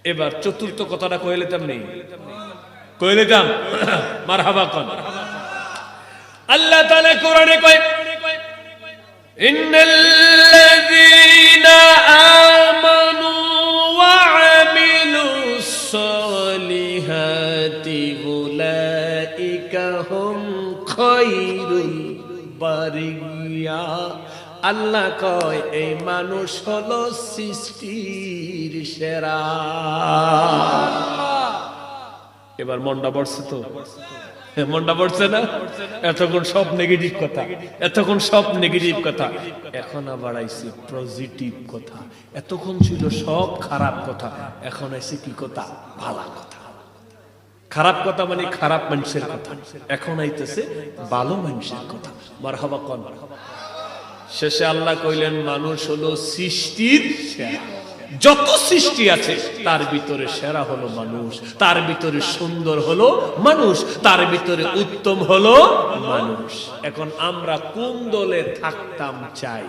এবার চতুর্থ কথাটা কয়ে নিতাম নেই, কয়ে নিতাম। মারহাবা কোন। আল্লাহ তাআলা কোরআনে কয় ইন্নাল্লাযীনা আমানু ওয়া আমিলুস সলিহাতি উলাইকা হুম খায়রুল বারিয়া। আল্লাহ কয় এই মানুষ হলো সৃষ্টির সেরা। এবার মনটা পড়ছে তো? মনটা পড়ছে না? এতক্ষণ সব নেগেটিভ কথা, এতক্ষণ সব নেগেটিভ কথা, এখন আবার আইছে পজিটিভ কথা। এতক্ষণ ছিল সব খারাপ কথা, এখন আইছে কি কথা? ভালো কথা। খারাপ কথা মানে খারাপ মানুষের কথা, এখন আইতেছে ভালো মানুষের কথা। মারহাবা কোন। শেষে আল্লাহ কইলেন মানুষ হলো সৃষ্টির সেরা। যত সৃষ্টি আছে তার ভিতরে সেরা হলো মানুষ, তার ভিতরে সুন্দর হলো মানুষ, তার ভিতরে উত্তম হলো মানুষ। এখন আমরা কোন দলে থাকতাম চাই?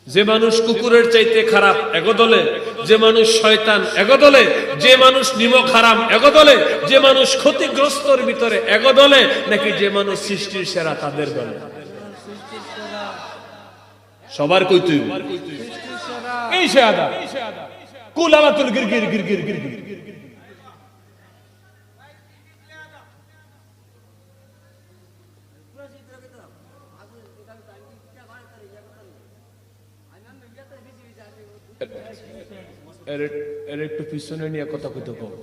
যে মানুষ কুকুরের চাইতে খারাপ একদলে, যে মানুষ শয়তান একদলে, যে মানুষ নিমক হারাম একদলে, যে মানুষ ক্ষতিগ্রস্তর ভিতরে একদলে, নাকি যে মানুষ সৃষ্টির সেরা তাদের দলে? সবার কই তুই এই সেরা কুলালাতুল গিরগির গিরগির গিরগির। এর একটু পিছনে নিয়ে কথা কইতে কম।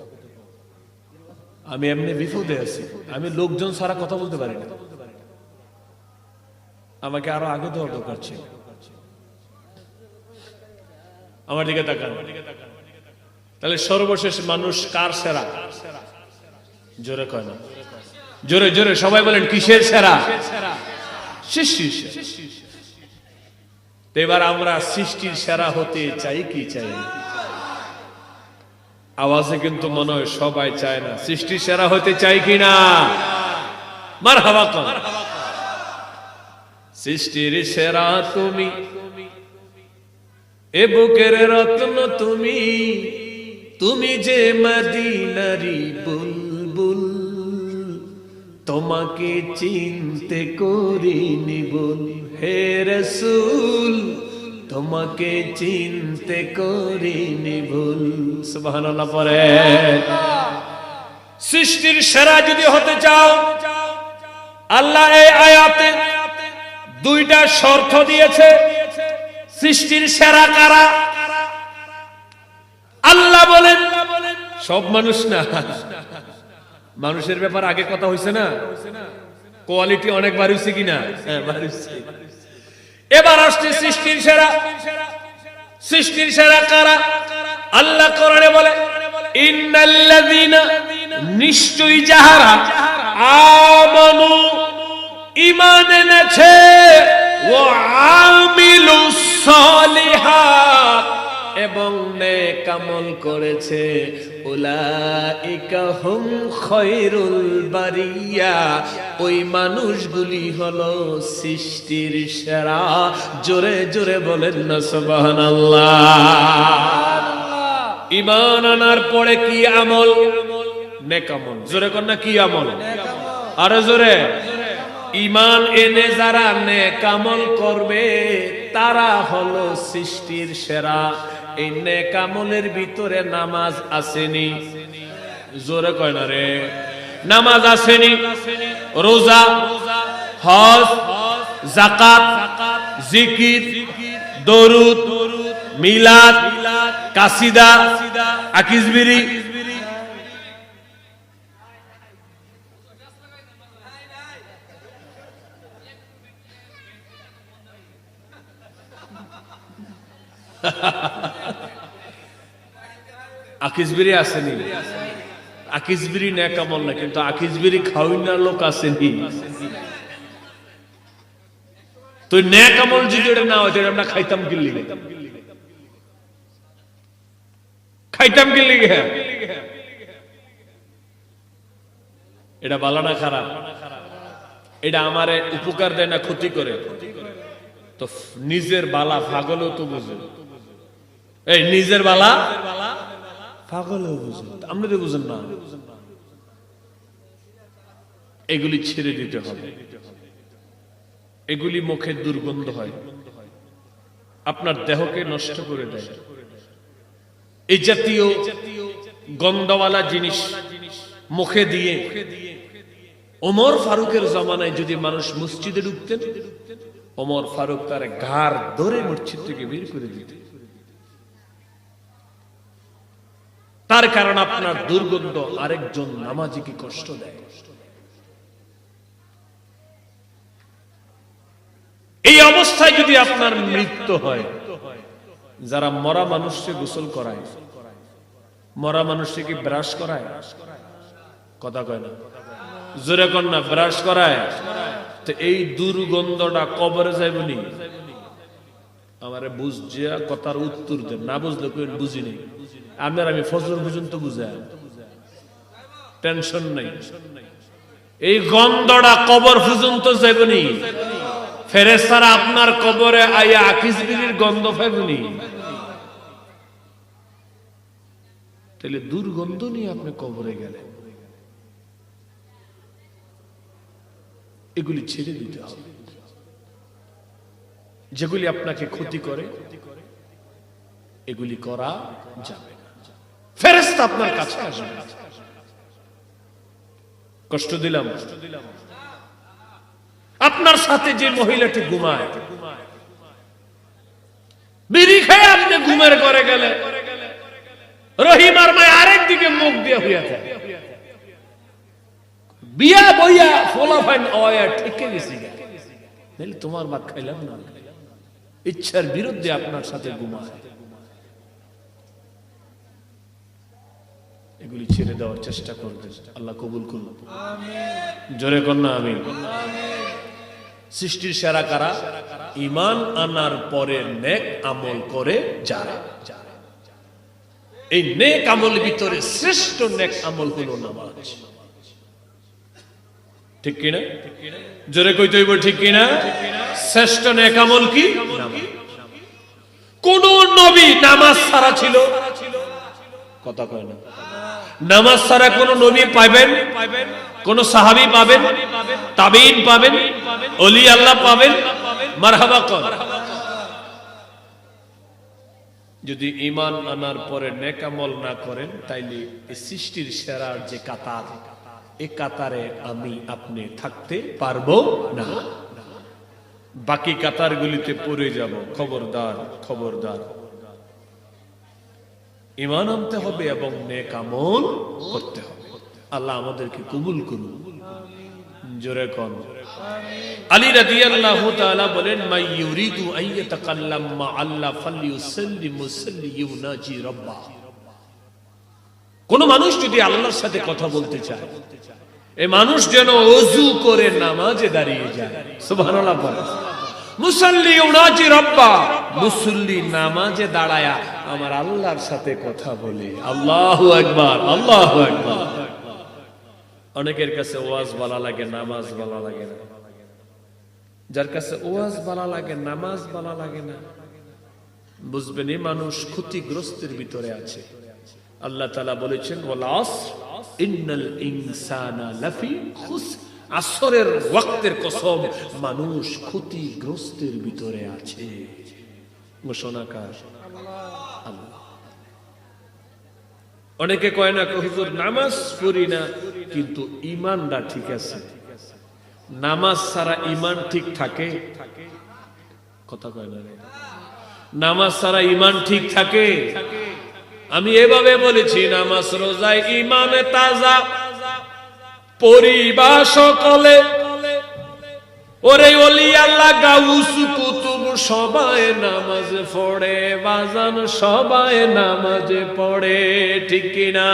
আমি এমনি বিপদে আছি, আমি লোকজন ছাড়া কথা বলতে পারি না, আমাকে আরো আগে দেওয়ার দরকার ছিল। আমার দিকে তাকান। তাহলে সর্বশেষ মানুষ কার সেরা? জোরে কয় না, জোরে জোরে সবাই বলেন কিসের সেরা? সৃষ্টির সেরা। এবার আমরা সৃষ্টির সেরা হতে চাই কি চাই? আওয়াজে কিন্তু মনে হয় সবাই চায় না। সৃষ্টির সেরা হতে চাই কি না? মারহাবা কর। সৃষ্টির সেরা তুমি, এ বুকের রত্ন তুমি, তুমি যে মদিনারি বুলবুল, তোমাকে চিনতে করিনি ভুল। হে রাসূল, তোমাকে চিনতে করিনি ভুল। সুবহানাল্লাহ পড়ে। সৃষ্টির সেরা যদি হতে চাও, আল্লাহ এই আয়াতে দুইটা শর্ত দিয়েছে। সৃষ্টির সেরা কারা? আল্লাহ বলেন। সব মানুষ না, মানুষের ব্যাপার আগে কথা হইছে না, কোয়ালিটি অনেক বাড়িছে কিনা? হ্যাঁ বাড়িছে। এবার আসছে সৃষ্টির সেরা। সৃষ্টির সেরা কারা? আল্লাহ কোরআনে বলে, ইন্নাল্লাযীনা, নিশ্চয়ই যাহারা আমানু, ঈমান এনেছে, ওয়া আমিলুস সালিহাত, এবং নেক আমল করেছে, উলাইকা হুম খায়রুল বারিয়া, ওই মানুষগুলি হলো সৃষ্টির সেরা। জোরে জোরে বলেন না সুবহানাল্লাহ। ঈমান আনার পরে কি আমল? নেক আমল। জোরে কর না, কি আমল? আরো জোরে। ঈমান এনে যারা নেক আমল করবে তারা হলো সৃষ্টির সেরা। এই নেক আমলের ভিতরে নামাজ আসেনি? জোরে কয় না রে। নামাজ আসেনি, রোজা, হজ, যাকাত, জিকির, দরুদ, মিলাদ, কাসিদা, আকিজবিরি, আকিজবিরি আসেনি। আকিজবিরি নেক আমল না, কিন্তু আকিজবিরি খাওয়ানোর লোক আসেনি। তো নেক আমল যদি এটা না হইতো আমরা খাইতাম কি লিগে? খাইতাম কি লিগে? এটা ভালো না খারাপ? এটা আমারে উপকার দেয় না ক্ষতি করে? তো নিজের বালা পাগলও তো বুঝে। এই নিজের বালা পাগলও বুঝে, আপনি তো বুঝেন না। এগুলি ছেড়ে দিতে হবে। এগুলি মুখের দুর্গন্ধ হয়, আপনার দেহকে নষ্ট করে দেয়। এই জাতীয় গন্ধওয়ালা জিনিস মুখে দিয়ে ওমর ফারুকের জামানায় যদি মানুষ মসজিদে ঢুকতেন, ওমর ফারুক তার ঘাড় ধরে মসজিদ থেকে বের করে দিতেন। তার কারণ আপনার দুর্গন্ধ আরেকজন নামাজিকে কষ্ট দেয়। এই অবস্থায় যদি আপনার মৃত্যু হয়, যারা মরা মানুষকে গোসল করায়, মরা মানুষকে ব্রাশ করায়, কথা কয় না, জোরে কর না, ব্রাশ করায়, তো এই দুর্গন্ধটা কবরে যাইবনি? আমারে বুঝিয়া কথার উত্তর দেন, না বুঝলে কই বুঝিনি। আপনার আমি ফজর পর্যন্ত বুঝাই, টেনশন নাই। এই গন্ধটা কবর পর্যন্ত যাইবনি। ফেরেশতারা আপনার কবরে আইয়া আকিজবিরির গন্ধ পাইবনি। তাহলে দুর্গন্ধ নিয়ে আপনি কবরে গেলেন। এগুলি ছেড়ে দিতে হবে। যেগুলি আপনাকে ক্ষতি করে এগুলি করা যাবে না। ফেরেশতা আপনার কাছে আসবে। কষ্ট দিলাম? আপনার সাথে যে মহিলাটি ঘুমায়, বিড়ি খেয়ে আপনি ঘুমের ঘরে গেলে, রহিম আর মায় আরেক দিকে মুখ দিয়ে হইয়া থাকে বিয়া বইয়া ফলাফাইন অয়া ঠিকই গেছি নাহলে তোমার ভাত খাইলাম না ইচ্ছার বিরুদ্ধে আপনার সাথে ঘুমায় এগুলি ছেড়ে দেওয়ার চেষ্টা করবেন আল্লাহ কবুল করুন জোরে কন্যা আমিন সৃষ্টির সেরা কারা ঈমান আনার পরে নেক আমল করে যারা এই নেক আমলের ভিতরে শ্রেষ্ঠ নেক আমল হলো নামাজ ঠিক কিনা জোরে কইতে হইব ঠিক কিনা শ্রেষ্ঠ নেক আমল কি নামাজ কোন নবী নামাজ ছাড়া ছিল কথা কয় না নামাজ ছাড়া কোন নবী পাবেন কোন সাহাবী পাবেন তাবেঈন পাবেন ওলি আল্লাহ পাবেন মারহাবা কর যদি ঈমান আনার পরে নেক আমল না করেন তাইলে এই সৃষ্টির সেরার যে কাতার এই কাতারে আমি আপনি থাকতে পারবো না বাকি কাতারগুলিতে পড়ে যাব খবরদার খবরদার ঈমান আনতে হবে এবং নেক আমল করতে হবে আল্লাহ আমাদেরকে কবুল করুন জোরে কোন আলী রাদিয়াল্লাহু তাআলা বলেন মাই ইউরিদু আইয়াতাকাল্লাম মা আল্লাহ ফালইউসাল্লি মুসাল্লি ইউনাজি রাব্বাহ কোন মানুষ যদি আল্লাহর সাথে কথা বলতে চায় এই মানুষ যেন ওযু করে নামাজে দাঁড়িয়ে যায় সুবহানাল্লাহ বলেন মুসাল্লি ইউনাজি রাব্বাহ মুসল্লি নামাজে দাঁড়ায়া আমার আল্লাহর সাথে কথা বলে আল্লাহু আকবার আল্লাহু আকবার অনেকের কাছে ওয়াজ ভালো লাগে নামাজ ভালো লাগে না যার কাছে ওয়াজ ভালো লাগে নামাজ ভালো লাগে না বুঝবেন এই মানুষ ক্ষতিগ্রস্তের ভিতরে আছে আল্লাহ তাআলা বলেছেন ওয়াল আসর ইন্নাল ইনসানা লাফি খুসর আসরের ওয়াক্তের কসম মানুষ ক্ষতিগ্রস্তের ভিতরে আছে ঘোষণাকার আল্লাহ অনেকে কয় না হুজুর নামাজ পড়ি না কিন্তু ঈমানটা ঠিক আছে নামাজ ছাড়া ঈমান ঠিক থাকে কথা কয় না নামাজ ছাড়া ঈমান ঠিক থাকে আমি এভাবে বলেছি নামাজ রোজায় ঈমানে তাজা পরিবার সকলে ওরে ওলি আল্লাহ গাউস কুতুব সবাই নামাজ পড়ে বাজান সবাই নামাজ পড়ে ঠিক কিনা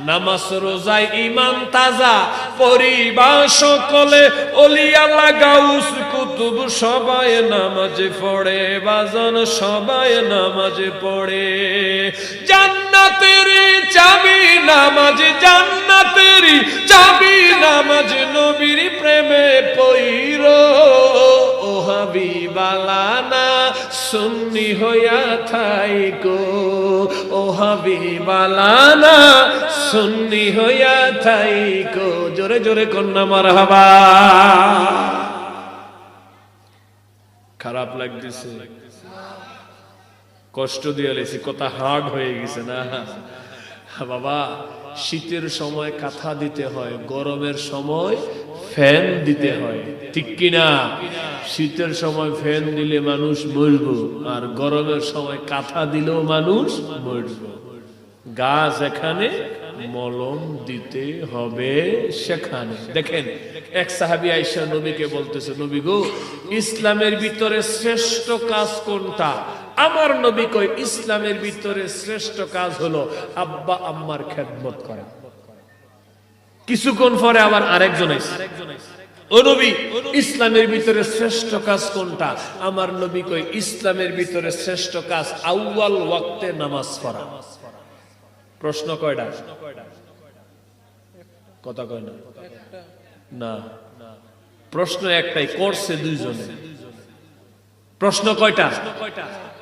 নামাজ রোজায় ঈমান তাজা পরিবার সকলে ওলি আল্লাহ গাউস কুতুব সবাই নামাজ পড়ে বাজান সবাই নামাজ পড়ে জান্নাতের চাবি নামাজ জান্নাতের চাবি নামাজ নবীর প্রেমে পইরো ও হাবিবালানা সুন্নি হইয়া থাইকো ও হাবিবালানা সুন্নি হইয়া থাইকো জোরে জোরে কন্যা মারহাবা খারাপ লাগতেছে কষ্ট দিয়ে লেছি কথা হার্ড হয়ে গেছে না বাবা শীতের সময় কাঁথা দিতে হয় গরমের সময় ফ্যান দিতে হয় ঠিক কিনা শীতের সময় ফ্যান দিলে মানুষ মরবো আর গরমের সময় কাঁথা দিলেও মানুষ মরবো গাছ এখানে মলম দিতে হবে সেখানে দেখেন এক সাহাবী আয়েশা নবীকে বলতেছে নবী গো ইসলামের ভিতরে শ্রেষ্ঠ কাজ কোনটা আমার নবী কই ইসলামের ভিতরে শ্রেষ্ঠ কাজ হলো আব্বা আম্মার খেদমত করা কিছুক্ষণ পরে আবার আরেকজন আইছে ও নবী ইসলামের ভিতরে শ্রেষ্ঠ কাজ কোনটা আমার নবী কই ইসলামের ভিতরে শ্রেষ্ঠ কাজ আউয়াল ওয়াক্তে নামাজ পড়া প্রশ্ন কয়টা কথা কয় না না প্রশ্ন একটাই করছে দুইজনে প্রশ্ন কয়টা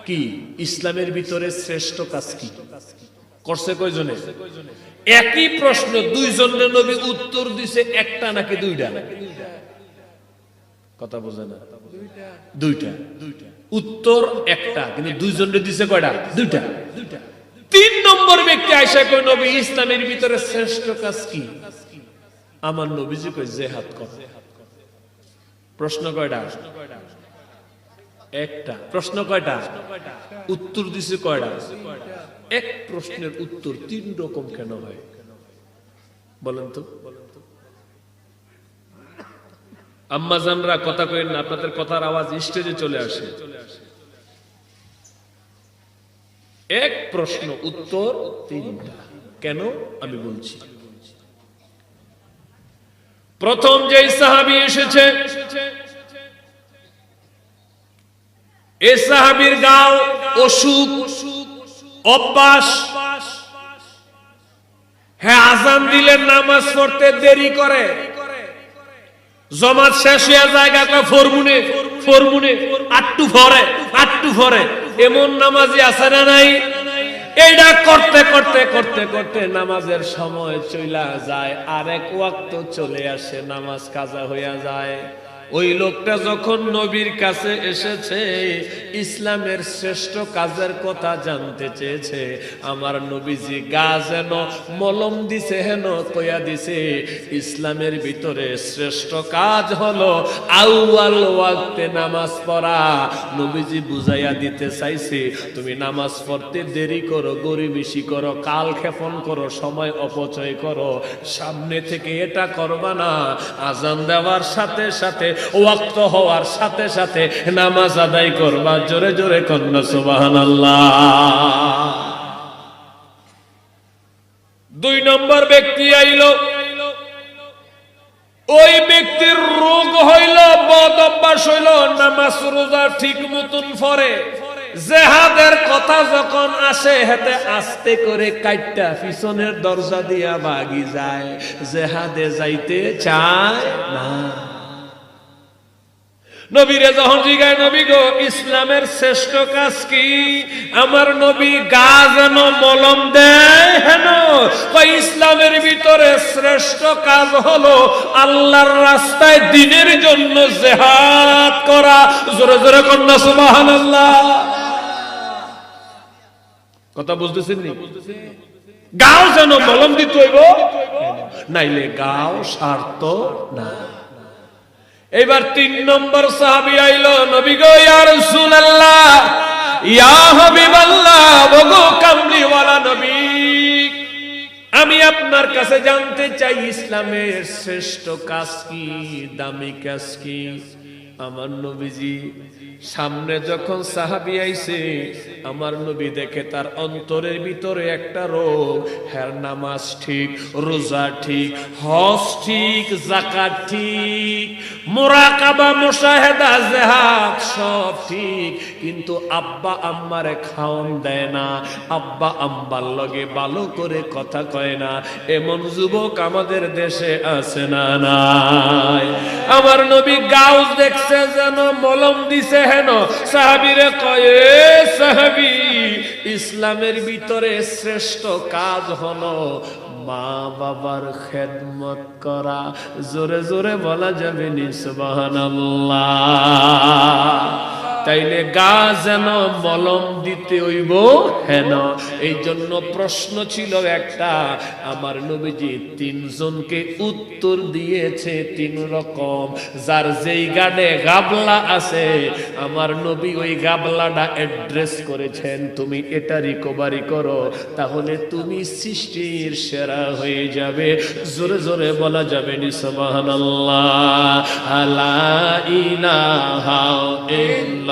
কি ইসলামের ভিতরে শ্রেষ্ঠ কাজ কি করছে কয়জনে একই প্রশ্ন দুইজনের নবী উত্তর দিছে একটা নাকি দুইটা কথা বোঝে না দুইটা উত্তর একটা কিন্তু দুইজনের দিছে কয়টা দুইটা তিন নম্বর ব্যক্তি আয়েশা কয় নবী ইসলামের ভিতরে শ্রেষ্ঠ কাজ কি আমার নবীজি কয় জিহাদ কর প্রশ্ন কয়টা একটা প্রশ্ন কয়টা উত্তর দিছে কয়টা এক প্রশ্নের উত্তর 3 রকম কেন হয় বলেন তো? আম্মাজানরা কথা কইেন না, আপনাদের কথার আওয়াজ স্টেজে চলে আসে। এক প্রশ্ন উত্তর 3টা কেন আমি বলছি। প্রথম যে সাহাবী এসেছে, এই সাহাবীর গাও অসুখ, অভ্যাস, হ্যাঁ আজান দিলে নামাজ পড়তে দেরি করে, জমাত শেষ হয়ে জায়গা ফরমুনে ফরমুনে আটটু ফরে এমন নামাজি আছে না নাই? এইটা করতে করতে করতে করতে নামাজের সময় চইলা যায়, আরেক ওয়াক্ত চলে আসে, নামাজ কাজা হইয়া যায়। ওই লোকটা যখন নবীর কাছে এসেছে, ইসলামের শ্রেষ্ঠ কাজের কথা জানতে চেয়েছে, আমার নবীজি গা যেন মলম দিছে, হেন কইয়া দিছে ইসলামের ভিতরে শ্রেষ্ঠ কাজ হলো আউয়াল ওয়াক্তে নামাজ পড়া। নবীজি বুঝাইয়া দিতে চাইছে, তুমি নামাজ পড়তে দেরি করো, গরিবেশি করো, কাল ক্ষেপণ করো, সময় অপচয় করো, সামনে থেকে এটা করবা না। আজান দেওয়ার সাথে সাথে, ওয়াক্ত হওয়ার সাথে সাথে নামাজ আদায় করবা। জোরে জোরে কন্যা সুবহানাল্লাহ। 2 নম্বর ব্যক্তি আইল, ওই ব্যক্তির রোগ হইল, বদ অভ্যাস হইল, নামাজ রোজা ঠিক মতন পড়ে, জেহাদের কথা যখন আসে হেতে আস্তে করে কাইটটা পিছনের দরজা দিয়া ভাগি যায়, জেহাদে যাইতে চায় না। নবীরে যখন জিগায়, নবী গো ইসলামের শ্রেষ্ঠ কাজ কি? আমার নবী গা যেন মলম দেয়, হেন ইসলামের ভিতরে শ্রেষ্ঠ কাজ হলো আল্লাহর রাস্তায় দ্বীনের জন্য জিহাদ করা। জোরে জোরে কন্যা সুবহানাল্লাহ। কথা বুঝতেছেন নি? গাও যেন মলম দিতে হইব, নাইলে গাও সার্থ না। এবার 3 নম্বর সাহাবী আইলো, নবী গো ইয়া রাসূলুল্লাহ, ইয়া হাবিবাল্লাহ, ওগো কামলিওয়ালা নবী, আমি আপনার কাছে জানতে চাই ইসলামের শ্রেষ্ঠ কাজ কি, দামি কাজ কি? আমার নবীজি সামনে যখন সাহাবী আইছে, আমার নবী দেখে তার অন্তরের ভিতরে একটা রোগ, হ্যাঁ নামাজ ঠিক, রোজা ঠিক, হজ ঠিক, যাকাত ঠিক, মুরাকাবা, মুশাহাদা, জিহাদ সব ঠিক, কিন্তু আব্বা আম্মারে খাওন দেয় না, আব্বা আম্বার লগে ভালো করে কথা কয় না। এমন যুবক আমাদের দেশে আছে না নাই? আমার নবী গাউজ দেখছে যেন মলম দিছে, হেন সাহাবীরে কয়ে, সাহাবী ইসলামের ভিতরে শ্রেষ্ঠ কাজ হলো মা বাবার খেদমত করা। জোরে জোরে বলা যাবে নি সুবহানাল্লাহ। তাইলে গা যেন মলম দিতে হইব, হেন এই জন্য প্রশ্ন ছিল একটা, আমার নবীজি 3 জনকে উত্তর দিয়েছে 3 রকম। যার যেই গানে গাবলা আছে, আমার নবী ওই গাবলাটা অ্যাড্রেস করেছেন, তুমি এটা রিকভারি করো, তাহলে তুমি সৃষ্টির সেরা হয়ে যাবে। জোরে জোরে বলা যাবে নি সুবহানাল্লাহ। লা ইলাহা ইল্লাল্লাহ।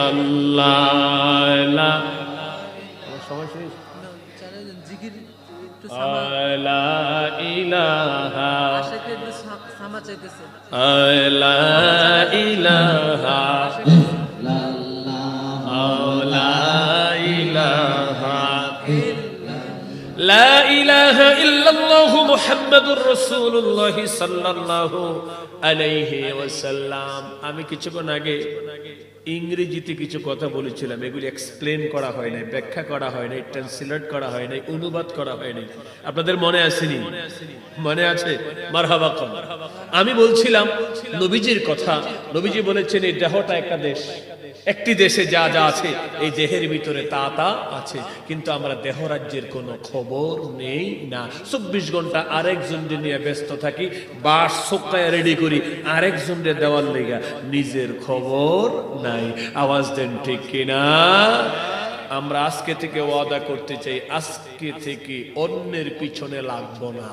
লা ইলাহা ইল্লাল্লাহু মুহাম্মাদুর রাসূলুল্লাহ সাল্লাল্লাহু আলাইহি ওয়াসাল্লাম। আমি কিছুক্ষণ আগে ইংরেজিতে কিছু কথা বলেছিলাম, এগুলি এক্সপ্লেন করা হয় নাই, ব্যাখ্যা করা হয় নাই, ট্রান্সলেট করা হয় নাই, অনুবাদ করা হয় নাই। আপনাদের মনে আসেনি? মনে আছে? মারহাবা কম। আমি বলছিলাম নবীজির কথা। নবীজি বলেছেন এই দেহটা একটা দেশ, একটি দেশে যা যা আছে এই দেহের ভিতরে তা তা আছে, কিন্তু আমরা দেহ রাজ্যের কোনো খবর নেই না। 24 ঘন্টা আরেকজনকে নিয়ে ব্যস্ত থাকি, বাস সোকায় রেডি করি আরেকজনকে দেওয়ার লেগা, নিজের খবর নাই। আওয়াজ দেন ঠিক কিনা? আমরা আজকে থেকে ওয়াদা করতে চাই, আজকে থেকে অন্যের পিছনে লাগবো না,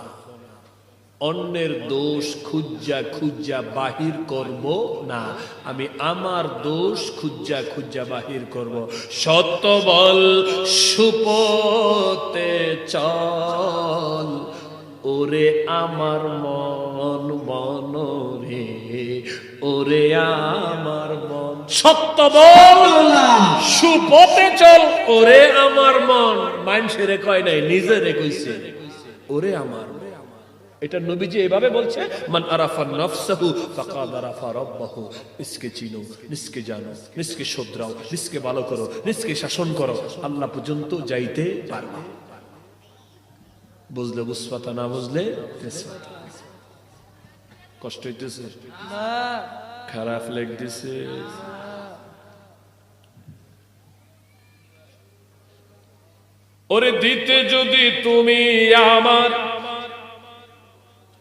অন্যের দোষ খুঁজা খুঁজা বাহির করব না, আমি আমার দোষ খুঁজা খুঁজা বাহির করব। সত্য বল সুপথে চল, ওরে আমার মন মন রে, ওরে আমার মন। সত্য বল সুপথে চল, ওরে আমার মন। মানুষের কয় নাই, নিজেরে কইছে ওরে আমার। এটা নবীজি এভাবে বলছে, মান আরাফা নাফসাহু ফাকাদ আরাফা রাব্বাহু। নিজকে চিনো, নিজকে জানো, নিজকে শুধরাও, নিজকে ভালো করো, নিজকে শাসন করো, আল্লাহ পর্যন্ত যাইতে পারবে। বুঝলে বুঝপাতা, না বুঝলে তেজপাতা। কষ্ট হইতেছে, খারাপ লাগতেছে। ওরে দিতে যদি তুমি আমার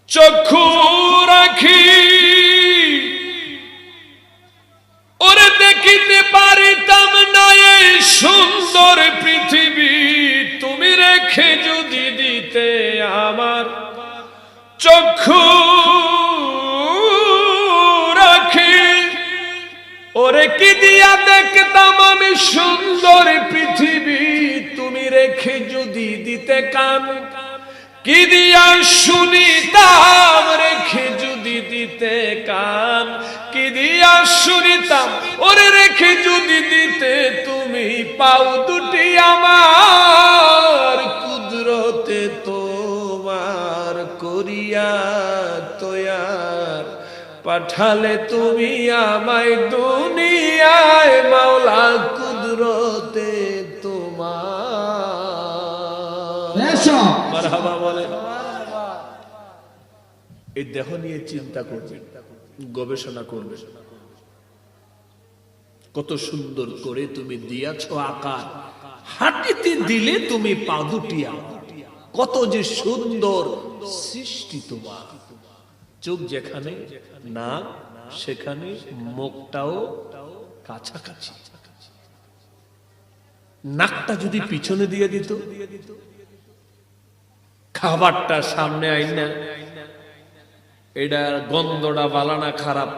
চক্ষু রাখি, ওরে দেখিতে পারিতাম না এই সুন্দর পৃথিবী। তুমি রেখে যদি দিতে আমার চক্ষু রাখি, ওরে কি দিয়া দেখতাম আমি সুন্দর পৃথিবী। তুমি রেখে যদি দিতে কান, কি দিয়া শুনিতাম। রেখে যদি দিতে কান, কি দিয়া শুনিতাম। ওরে রেখে যদি দিতে তুমি পাও দুটি আমার, কুদরতে তোমার করিয়া তৈয়ার পাঠালে তুমি আমায় দুনিয়ায় মাওলা, কুদরতে তোমার। মারহাবা বলেন। এই দেহ নিয়ে চিন্তা করবে, গবেষণা করবে। কত সুন্দর করে তুমি দিয়াছ আকার, হাঁটিতে দিলে তুমি পা দুটিয়া। কত যে সুন্দর সৃষ্টি তোমার। চোখ যেখানে, নাক সেখানে, মুখটাও কাছাকাছি। নাকটা যদি পিছনে দিয়ে দিত, খাবারটা সামনে আইনা, এটা গন্ধটা বালানা খারাপ,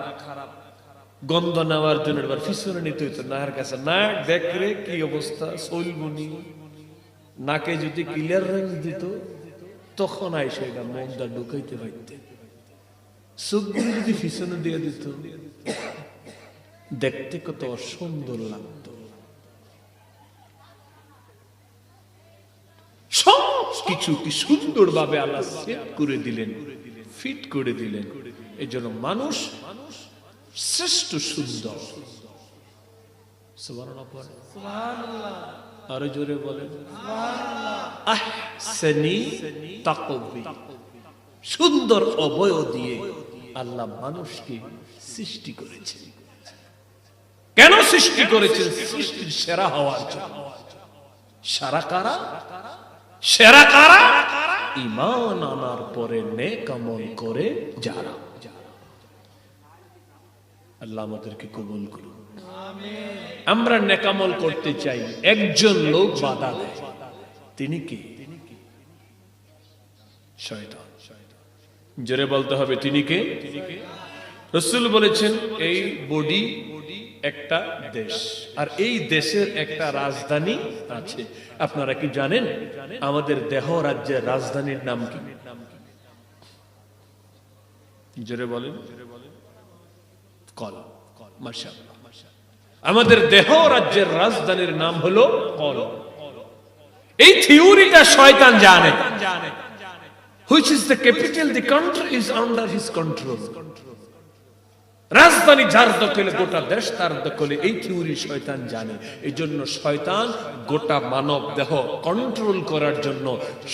গন্ধ নেওয়ার জন্য এবার পিছনে নিতে হইতো নাকের কাছে। নাক দেখরে কি অবস্থা, শৈলবনি। নাকে যদি ক্লিয়ার রেঞ্জ দিত, তখন আইসে এটা মনটা ঢুকাইতে পারতে। চোখগুলি যদি পিছনে দিয়ে দিত, দেখতে কত সুন্দর লাগতো। সব কিছু কি সুন্দর ভাবে আল্লাহ সেট করে দিলেন, ফিট করে দিলেন। এই জন্য মানুষ শ্রেষ্ঠ সুন্দর। সুবহানাল্লাহ, আরো জোরে বলেন আহসানি তাকওয়ি। সুন্দর অবয়ব দিয়ে আল্লাহ মানুষকে সৃষ্টি করেছেন। কেন সৃষ্টি করেছেন? সৃষ্টির সেরা হওয়ার জন্য। সেরা কারা? সেরা কারা? ঈমান আনার পরে নেক আমল করে যারা। আল্লাহ আমাদেরকে কবুল করুন। আমরা নেক আমল করতে চাই, একজন লোক বাধা দেয়। তিনি কি? শয়তান। জোরে বলতে হবে, তিনি কে? রাসূল বলেছেন এই বডি একটা দেশ, আর এই দেশের একটা রাজধানী আছে। আপনারা কি জানেন আমাদের দেহ রাজ্যের রাজধানীর নাম কি? জোরে বলেন। কলম। মাশাআল্লাহ। আমাদের দেহ রাজ্যের রাজধানীর নাম হলো কলম। এই থিওরিটা শয়তান জানে। Which is the capital, the country is under his control. রাজধানী যার দখলে গোটা দেশ তার দখলে, এই থিওরি শয়তান জানে। এই জন্য শয়তান গোটা মানব দেহ কন্ট্রোল করার জন্য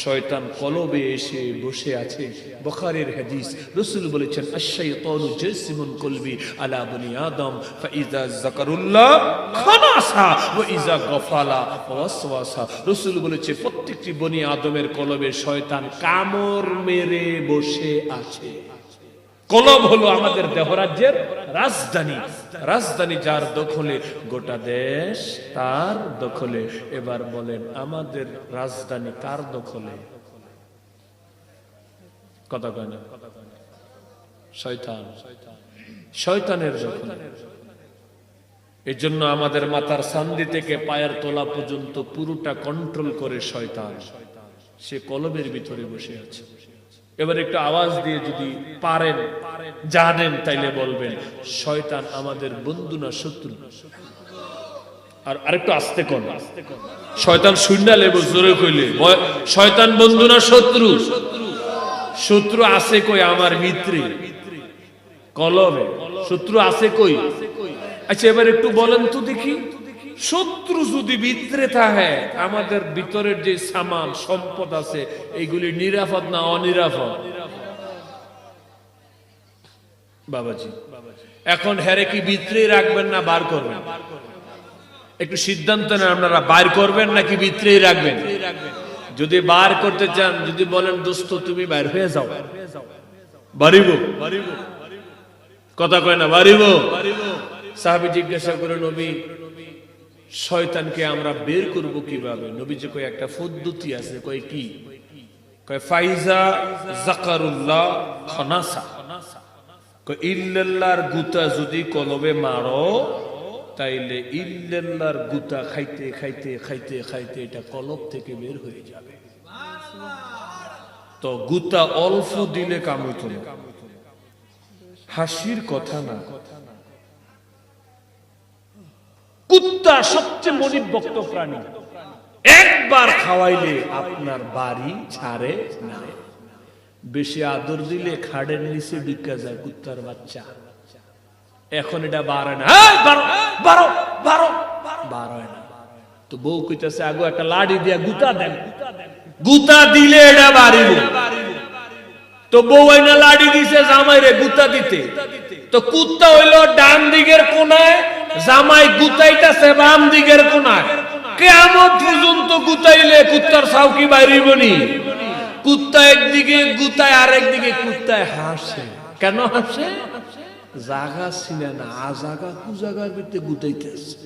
শয়তান কলবে এসে বসে আছে। বুখারীর হাদিস, রাসূল বলেছেন আশ-শাইতানু জাসিমুন কলবি আলা বনি আদম ফাইযা যাকারুল্লাহ খানাসা ওয়া ইযা গাফালা ওয়াসওয়াসা। রাসূল বলেছে প্রত্যেকটি বনি আদমের কলবে শয়তান কামড় মেরে বসে আছে। কলব হলো আমাদের দেহরাজ্যের রাজধানী। রাজধানী যার দখলে, গোটা দেশ তার দখলে। এবার বলেন আমাদের রাজধানী কার দখলে? কথা কয় না? শয়তান, শয়তানের দখলে। এই জন্য আমাদের মাথার সান্দি থেকে পায়ের তলা পর্যন্ত পুরোটা কন্ট্রোল করে শয়তান। সে কলবের ভিতরে বসে আছে। এবার একটু আওয়াজ দিয়ে যদি পারেন, জানেন, তাইলে বলবেন শয়তান আমাদের বন্ধু না শত্রু? আর আরেকটু আস্তে কোন, শয়তান শূন্য লেব জোরে কইলে, শয়তান বন্ধু না শত্রু? শত্রু আছে কই? আমার মিত্রে, কলবে। শত্রু আছে কই? আচ্ছা এবার একটু বলেন তো দেখি, শত্রু যদি ভিতরে থাকে, আমাদের ভিতরের যে সামান সম্পদ আছে এইগুলি নিরাপদ না অনিরাপদ? বাবাজি এখন হেরে কি ভিতরেই রাখবেন না বার করবেন? একটু সিদ্ধান্ত নেন, আপনারা বার করবেন নাকি ভিতরেই রাখবেন? যদি বার করতে চান, যদি বলেন দোস্ত তুমি বাইর হয়ে যাও, বাড়িব? কথা কয় না? বাড়িব? সাহাবী জিজ্ঞাসা করে, নবী শয়তানকে আমরা বের করব কিভাবে? নবীজি কয় একটা পদ্ধতি আছে। কয় কি? কয় ফাইজা যাকারুল্লাহ খানাসা। কয় ইল্লাল্লাহর গুতা যদি কলবে মারো, তাইলে ইল্লাল্লাহর গুতা খাইতে খাইতে খাইতে খাইতে এটা কলব থেকে বের হয়ে যাবে। তো গুতা অল্প দিলে কাম হইতো না, হাসির কথা না। কুত্তা সবচেয়ে মনিবভক্ত প্রাণী, একবার খাওয়াইলে আপনার বাড়ি ছাড়ে না। বেশি আদর দিলে খাড়ের নিচে ঢুকে যায় কুত্তার বাচ্চা। এখন এটা বাড়ে না, বাড়ে না। তো বউ কইতাছে আগো একটা লাড়ি দিয়া গুতা দেন, গুতা দিলে এটা বাড়িব। তো বউ আইনা লাড়ি দিছে জামাইরে গুতা দিতে। তো কুত্তা হইলো ডান দিকের কোনায়, জামাই গুতাইতাছে বাম দিকের কোনায়। কিয়ামত পর্যন্ত গুতাইলে কুত্তার সাউকি বাইরিবনি। কুত্তা একদিকে গুতায়, আরেক দিকে কুত্তায় হাসে। কেন হাসে? জাগা ছিল না, আজাগা কুজাগার ভিতরে গুতাইতেছে।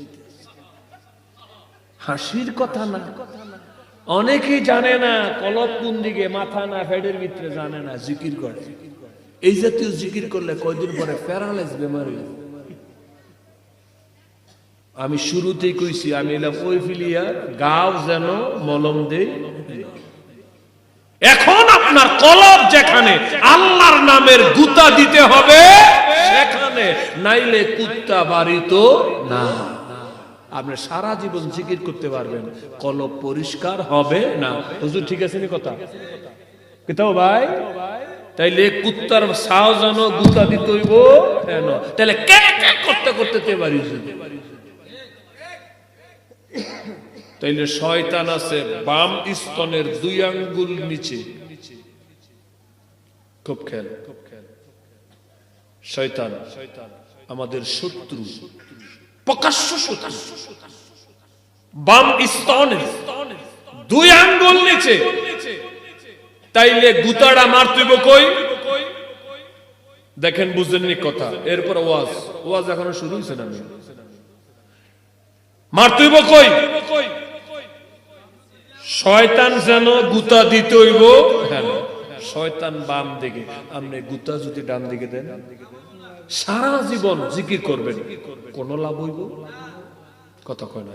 হাসির কথা না। অনেকেই জানে না কলব কোন দিকে, মাথা না ফেডের ভিতরে, জানে না। জিকির করে, এই জাতীয় জিকির করলে কয়দিন পরে প্যারালাইজ বেমারি। আমি শুরুতেই কইছি, আমি এলাম ওই ফিলিয়ার গাও যেন মলম দেই। এখন আপনার কলব যেখানে, আল্লাহর নামের গুতা দিতে হবে সেখানে, নাইলে কুত্তা বাড়িত না। আপনি সারা জীবন জিকির করতে পারবেন, কলব পরিষ্কার হবে না। হুজুর ঠিক আছে নি কথা? কিতাও ভাই, তাইলে কুত্তার সাও যেন গুতা দিতে হইব কেন? তাহলে কে কে করতে করতে তে পারিস। তাইলে শয়তান আছে বাম স্তনের 2 আঙ্গুল নিচে। খুব খেয়াল। শয়তান আমাদের শত্রু, প্রকাশ্য শত্রু। বাম স্তনের 2 আঙ্গুল নিচে। তাইলে গুতাটা মারতে হইব কই? দেখেন বুঝলেননি কথা। এরপর ওয়াজ এখনো শুরু হইছে না। মারতে হইব কই? শয়তান যেন গুতা দিতে হইব। হ্যাঁ, শয়তান বাম দিকে, আপনি গুতা যদি ডান দিকে দেন, সারা জীবন জিকির করবেন, কোন লাভ হইব? কথা কয় না।